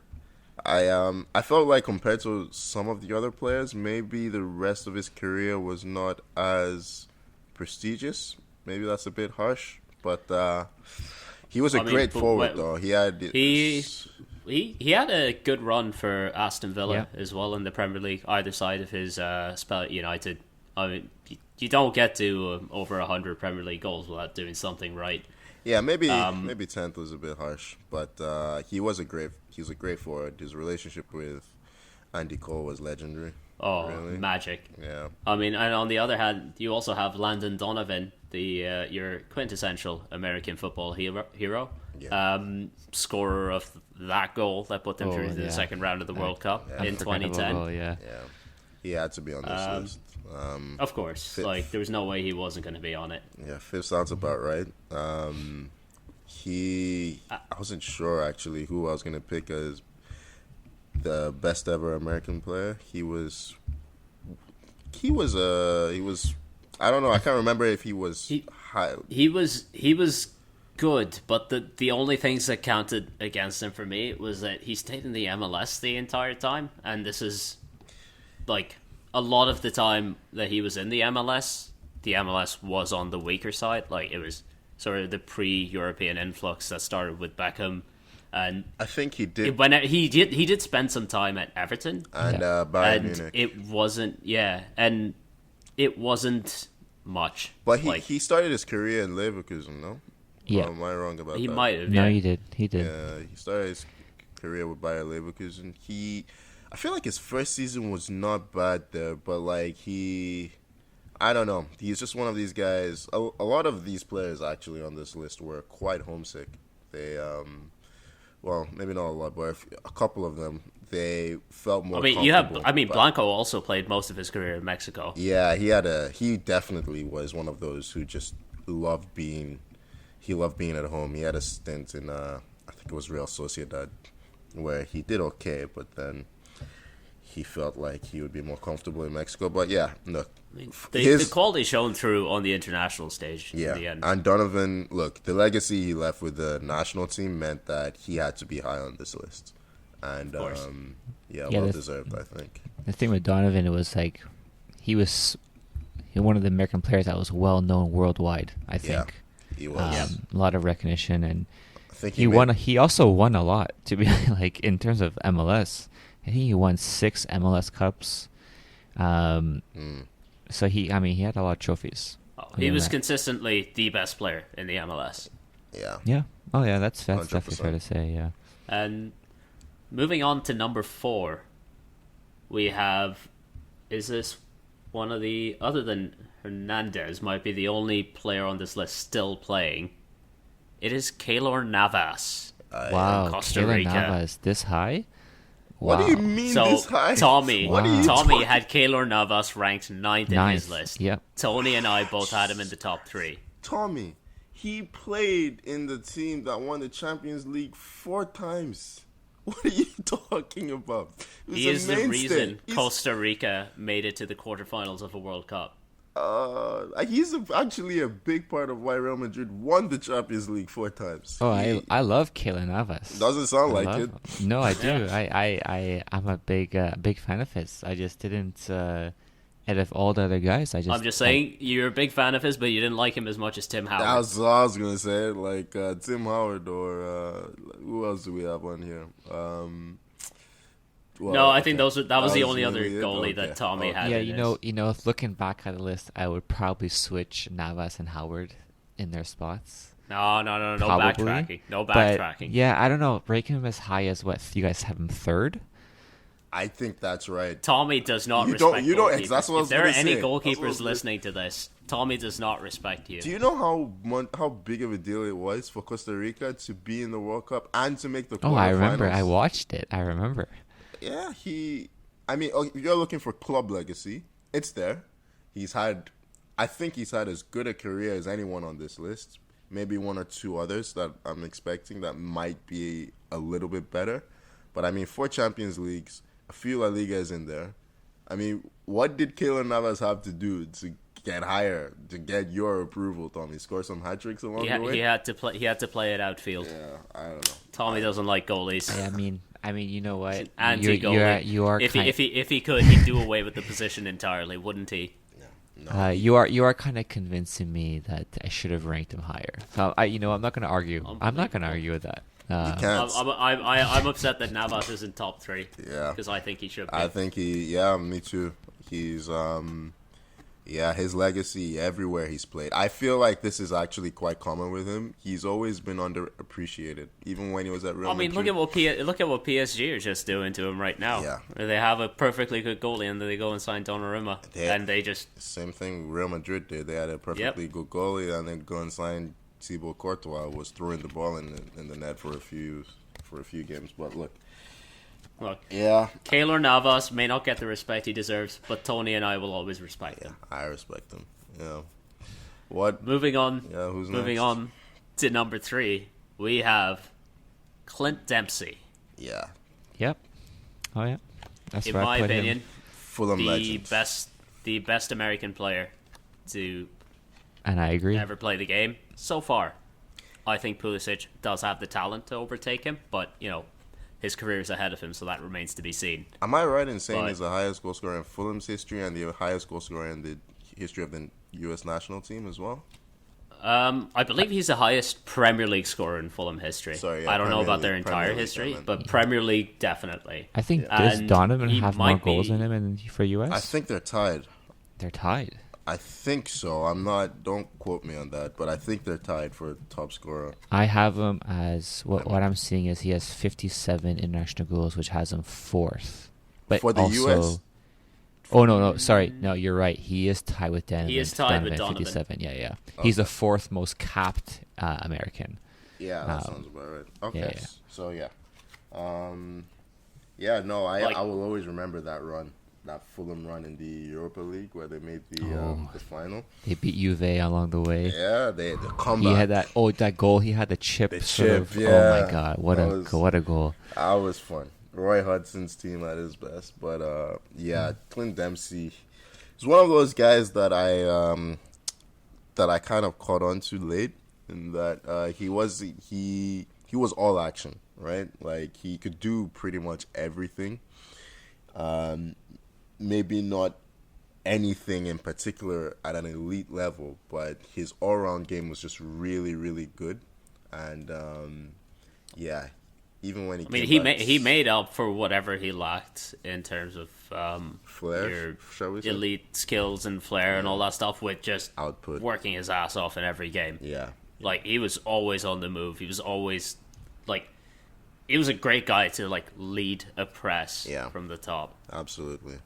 I felt like compared to some of the other players, maybe the rest of his career was not as prestigious. Maybe that's a bit harsh, but he was a great forward, though. He had He had a good run for Aston Villa Yeah. as well in the Premier League, either side of his spell at United. I mean, you don't get to over 100 Premier League goals without doing something right. Yeah, maybe 10th was a bit harsh, but he was a great forward. His relationship with Andy Cole was legendary. Oh, really. magic. Yeah. I mean, and on the other hand, you also have Landon Donovan, your quintessential American football hero. Yeah. Scorer of that goal that put them Oh, through to yeah. the second round of the World Cup in Unforgettable 2010. goal, yeah. Yeah, he had to be on this list. Of course, Fifth. there was no way he wasn't going to be on it. Yeah, 5th sounds about right. I wasn't sure actually who I was gonna pick as the best ever American player. He was. I don't know. I can't remember if he was high. He was good, but the only things that counted against him for me was that he stayed in the MLS the entire time, and this is like a lot of the time that he was in the MLS was on the weaker side. Like it was sort of the pre-European influx that started with Beckham, and I think he did. he did spend some time at Everton, And Bayern and Munich. it wasn't much. But like, he started his career in Leverkusen, no? Yeah. Or am I wrong about he that? might have. No, yeah. he did. He did. Yeah, he started his career with Bayer Leverkusen. I feel like his first season was not bad there, but like I don't know. He's just one of these guys. A lot of these players actually on this list were quite homesick. They, well, maybe not a lot, but a couple of them, they felt more. Blanco also played most of his career in Mexico. Yeah, he definitely was one of those who just loved being at home. He had a stint in I think it was Real Sociedad where he did okay, but then he felt like he would be more comfortable in Mexico. But yeah, look, The quality shown through on the international stage in the end. And Donovan, look, the legacy he left with the national team meant that he had to be high on this list. And well deserved, I think. The thing with Donovan, it was like he was one of the American players that was well known worldwide. I think he was. A lot of recognition, and I think he won. He also won a lot. To be like in terms of MLS, I think he won 6 MLS Cups. So he had a lot of trophies. He was consistently the best player in the MLS. Yeah. Yeah. Oh yeah, that's 100%. definitely fair to say. Yeah. And moving on to number 4, we have. Is this one of the, other than Hernandez, might be the only player on this list still playing? It is Keylor Navas. Wow, Costa Rica. Keylor Navas this high? What Wow. do you mean So this high? Tommy What had Keylor Navas ranked 9th in his list. Yep. Tony and I both had him in the top 3. Tommy, he played in the team that won the Champions League 4 times. What are you talking about? He is the reason Costa Rica made it to the quarterfinals of a World Cup. He's actually a big part of why Real Madrid won the Champions League 4 times. Oh, I love Keylor Navas. Doesn't sound like it. No, I do. I'm a big fan of his. I just didn't. Out of all the other guys, I'm just saying you're a big fan of his, but you didn't like him as much as Tim Howard. That's what I was gonna say. Like Tim Howard or who else do we have on here? No, I think that was the only other really goalie that Tommy had. Yeah, in his. Looking back at the list, I would probably switch Navas and Howard in their spots. No Probably. backtracking. No backtracking. But, yeah, I don't know. Ranking him as high as what? You guys have him 3rd? I think that's right. Tommy does not respect goalkeepers. That's what I was if there are any say. goalkeepers listening to this, Tommy does not respect you. Do you know how big of a deal it was for Costa Rica to be in the World Cup and to make the quarterfinals? Oh, I remember. I watched it. I remember. Yeah, if you're looking for club legacy, it's there. I think he's had as good a career as anyone on this list. Maybe 1 or 2 others that I'm expecting that might be a little bit better. But 4 Champions Leagues, a few La Ligas in there. What did Keylor Navas have to do to get higher, to get your approval, Tommy? Score some hat tricks along the way? He had to play it outfield. Yeah, I don't know. Tommy doesn't like goalies. I mean, you know what? Anti-goalie. You are if he could, he'd do away with the position entirely, wouldn't he? No. You are kind of convincing me that I should have ranked him higher. So I'm not going to argue. I'm not going to argue with that. You can't. I'm upset that Navas is in top 3. Yeah, because I think he should be. I think me too. He's his legacy everywhere he's played. I feel like this is actually quite common with him. He's always been underappreciated, even when he was at Real Madrid. look at what PSG are just doing to him right now. Yeah, they have a perfectly good goalie, and then they go and sign Donnarumma, and they just same thing Real Madrid did. They had a perfectly good goalie, and then go and sign Thibaut Courtois, was throwing the ball in the net for a few games. But look, yeah, Keylor Navas may not get the respect he deserves, but Tony and I will always respect him. I respect him. Yeah. What? Moving on. Yeah, who's moving next? on to number 3, we have Clint Dempsey. Yeah. Yep. Oh yeah. That's in where my I put opinion, him. Fulham legend. the best American player to And I agree. ever play the game so far. I think Pulisic does have the talent to overtake him, but his career is ahead of him, so that remains to be seen. Am I right in saying he's the highest goal scorer in Fulham's history and the highest goal scorer in the history of the U.S. national team as well? I believe he's the highest Premier League scorer in Fulham history. Sorry, yeah, I don't know Premier about League, their entire Premier League, history, I meant. but Premier League definitely. I think does And Donovan he have more might goals be- in him for US? I think they're tied. They're tied. I think so. I'm not. Don't quote me on that, but I think they're tied for top scorer. I have him as what I'm seeing is he has 57 international goals, which has him 4th. But For the also, US? Oh no, sorry, no, you're right. He is tied with Donovan. He is tied with Donovan. 57. Yeah. Okay. He's the 4th most capped American. Yeah, that sounds about right. Okay, yeah. so yeah, I will always remember that run, that Fulham run in the Europa League where they made the final. They beat Juve along the way. Yeah, the comeback. He had that goal. He had the chip. Yeah. Oh my God, what a goal! That was fun. Roy Hudson's team at his best, but Clint Dempsey is one of those guys that I kind of caught on to late, in that he was all action, right? Like he could do pretty much everything. Maybe not anything in particular at an elite level, but his all-round game was just really, really good. And yeah, even when he made up for whatever he lacked in terms of flair, shall we say? Elite skills and flair and all that stuff with just output, working his ass off in every game. Yeah. Like, he was always on the move. He was always, like, he was a great guy to, like, lead a press from the top. Absolutely.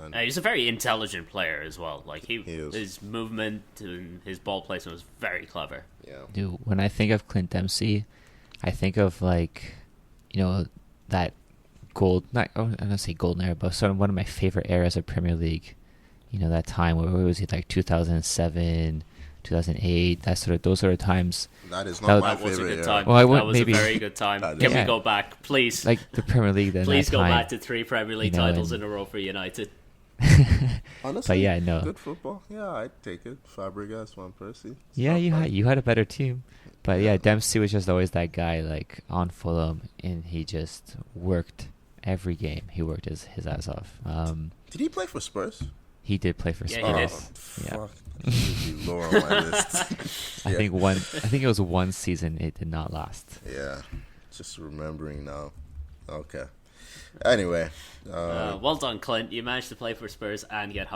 And he's a very intelligent player as well. Like, his movement and his ball placement was very clever. Yeah. Dude, when I think of Clint Dempsey, I think of, like, you know, that I don't say golden era, but one of my favorite eras of Premier League. You know, that time, where was he, like 2007, 2008, those sort of times. That is not my favorite. That was a good time. Well, that was a very good time. Can we go back, please? Like the Premier League then. Please that go time, back to 3 Premier League titles in a row for United. Honestly, but yeah, no. Good football. Yeah, I'd take it. Fabregas, Van Persie. Yeah, you had a better team. But yeah, Dempsey was just always that guy, like, on Fulham, and he just worked every game. He worked his ass off. Did he play for Spurs? He did play for Spurs. Yeah, he did. Fuck. That should be lower on my list. I think it was one season it did not last. Yeah, just remembering now. Okay. Anyway, well done, Clint. You managed to play for Spurs and get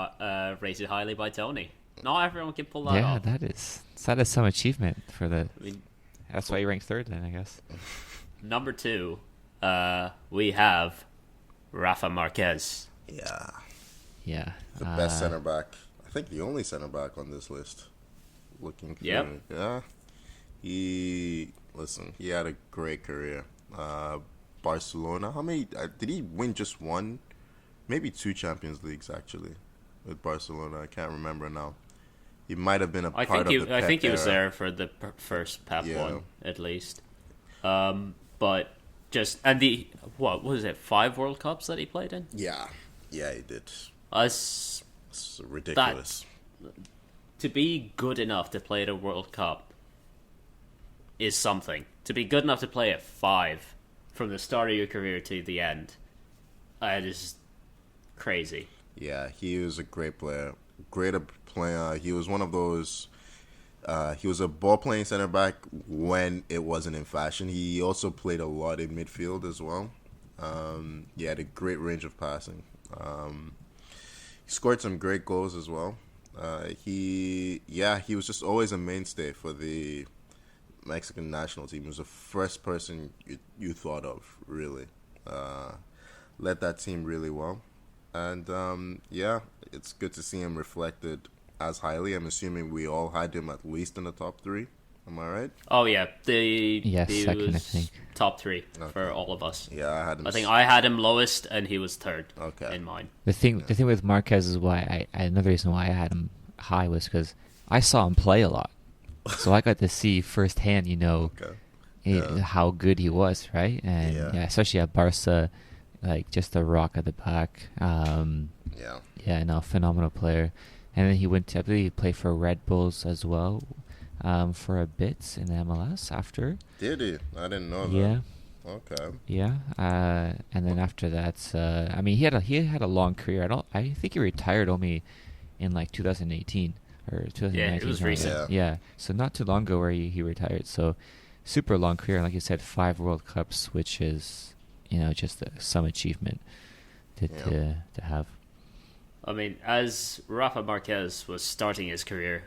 rated highly by Tony. Not everyone can pull that off. Yeah, that is some achievement for the. That's why you ranked third, then, I guess. Number 2, we have Rafa Marquez. Yeah. Yeah. The best center back. I think the only center back on this list. Looking through. Yep. Yeah. He had a great career. Barcelona. How many did he win? Just one? Maybe 2 Champions Leagues actually with Barcelona. I can't remember now. He might have been I think he was there for the first Pep one at least. But just what was it? 5 World Cups that he played in? Yeah, he did. It's ridiculous. To be good enough to play at a World Cup is something. To be good enough to play at 5 from the start of your career to the end, it is crazy. Yeah, he was a great player. Great player. He was one of those. He was a ball-playing center back when it wasn't in fashion. He also played a lot in midfield as well. He had a great range of passing. He scored some great goals as well. He was just always a mainstay for the Mexican national team. He was the first person you thought of, really. Led that team really well. And, it's good to see him reflected as highly. I'm assuming we all had him at least in the top 3. Am I right? Oh, yeah. Second, I think. Top 3 for all of us. Yeah, I had him. I think I had him lowest, and he was third in mine. The thing with Marquez is why another reason why I had him high was because I saw him play a lot. So I got to see firsthand, how good he was, right? And especially at Barca, like just a rock at the back. Phenomenal player. And then he went to, I believe he played for Red Bulls as well, for a bit in the MLS after. Did he? I didn't know that. Yeah. Okay. Yeah. And then after that, he had a long career. I think he retired only in like 2018 or 2019. Yeah, it was recent. Yeah. So not too long ago where he retired. So super long career. Like you said, 5 World Cups, which is, just some achievement to have. I mean, as Rafa Marquez was starting his career,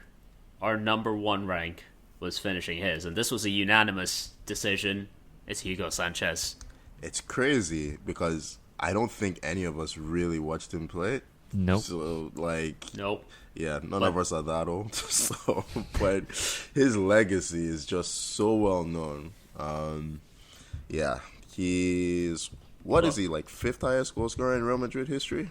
our number 1 rank was finishing his, and this was a unanimous decision. It's Hugo Sanchez. It's crazy because I don't think any of us really watched him play. Nope. So, nope. Yeah, none of us are that old. So, but his legacy is just so well known. He's is he, like 5th highest goal scorer in Real Madrid history?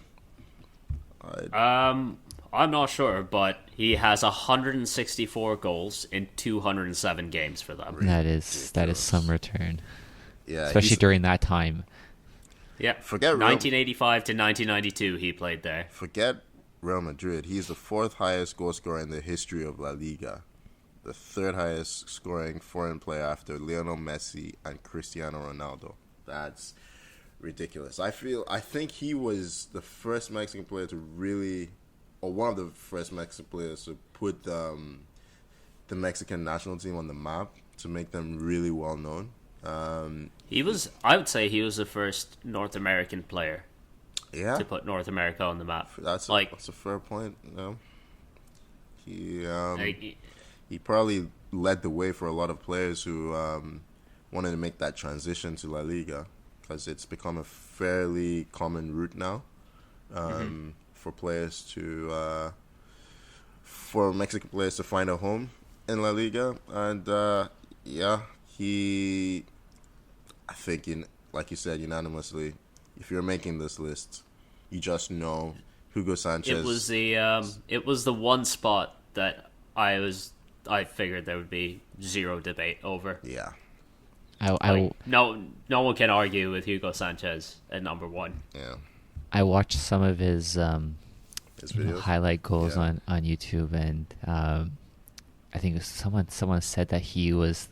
I'm not sure, but he has 164 goals in 207 games for them. That is some return. Yeah, especially during that time. Yeah, forget 1985 to 1992 he played there. Forget Real Madrid. He's the 4th highest goal scorer in the history of La Liga. The 3rd highest scoring foreign player after Lionel Messi and Cristiano Ronaldo. That's ridiculous. I think he was the first Mexican player to really or one of the first Mexican players to put the Mexican national team on the map to make them really well known. I would say he was the first North American player Yeah, to put North America on the map. that's a fair point. He Like, he probably led the way for a lot of players who wanted to make that transition to La Liga, because it's become a fairly common route now for players to for Mexican players to find a home in La Liga. And I think, like you said, unanimously, if you're making this list, you just know Hugo Sanchez. it was the one spot that I figured there would be zero debate over. Yeah. No one can argue with Hugo Sanchez at number one. Yeah. I watched some of his videos? highlight goals on YouTube, and I think someone said that he was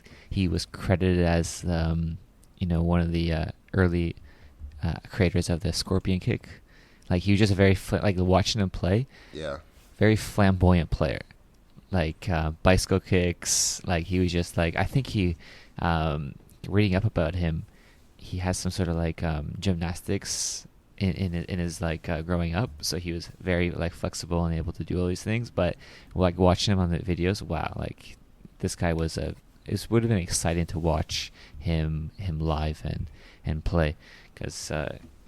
credited as one of the early creators of the scorpion kick. Like, he was just very like watching him play. Yeah. Very flamboyant player. Like bicycle kicks. Like, he was just like, I think he reading up about him, he has some sort of like gymnastics in his like growing up, so he was very like flexible and able to do all these things. But like watching him on the videos, wow, like this guy was it would have been exciting to watch him live and play, because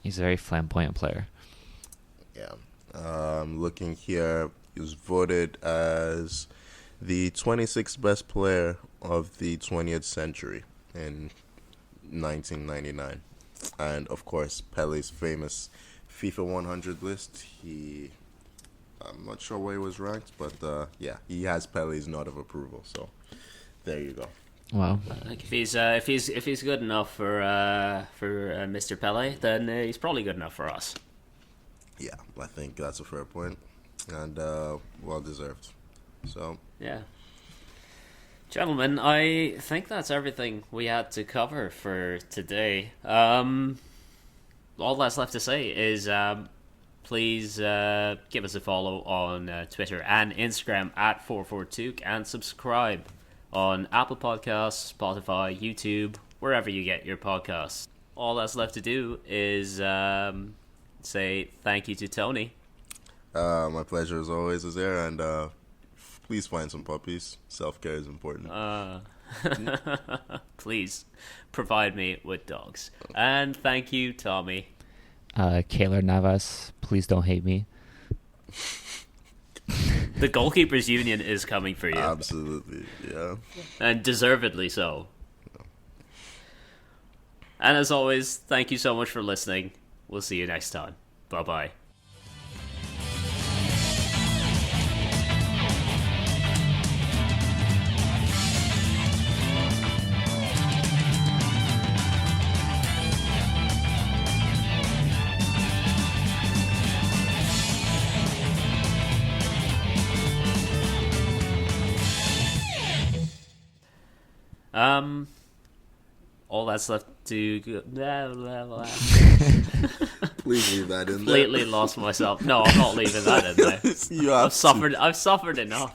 he's a very flamboyant player. Yeah. Looking here, he was voted as the 26th best player of the 20th century in 1999. And, of course, Pele's famous FIFA 100 list. I'm not sure where he was ranked, but, he has Pele's nod of approval. So, there you go. Wow. Like, if he's good enough for Mr. Pele, then he's probably good enough for us. Yeah, I think that's a fair point, and well deserved. So yeah, gentlemen, I think that's everything we had to cover for today. All that's left to say is please give us a follow on Twitter and Instagram at 442, and subscribe on Apple Podcasts, Spotify, YouTube, wherever you get your podcasts. All that's left to do is say thank you to Tony. My pleasure as always, Uzair, and please find some puppies. Self-care is important. Please provide me with dogs. And thank you, Tommy. Keylor Navas, please don't hate me. The Goalkeepers Union is coming for you. Absolutely, yeah. And deservedly so. And as always, thank you so much for listening. We'll see you next time. Bye-bye. All that's left to go. Please leave that in there. Completely lost myself. No, I'm not leaving that in there. You have I've suffered enough.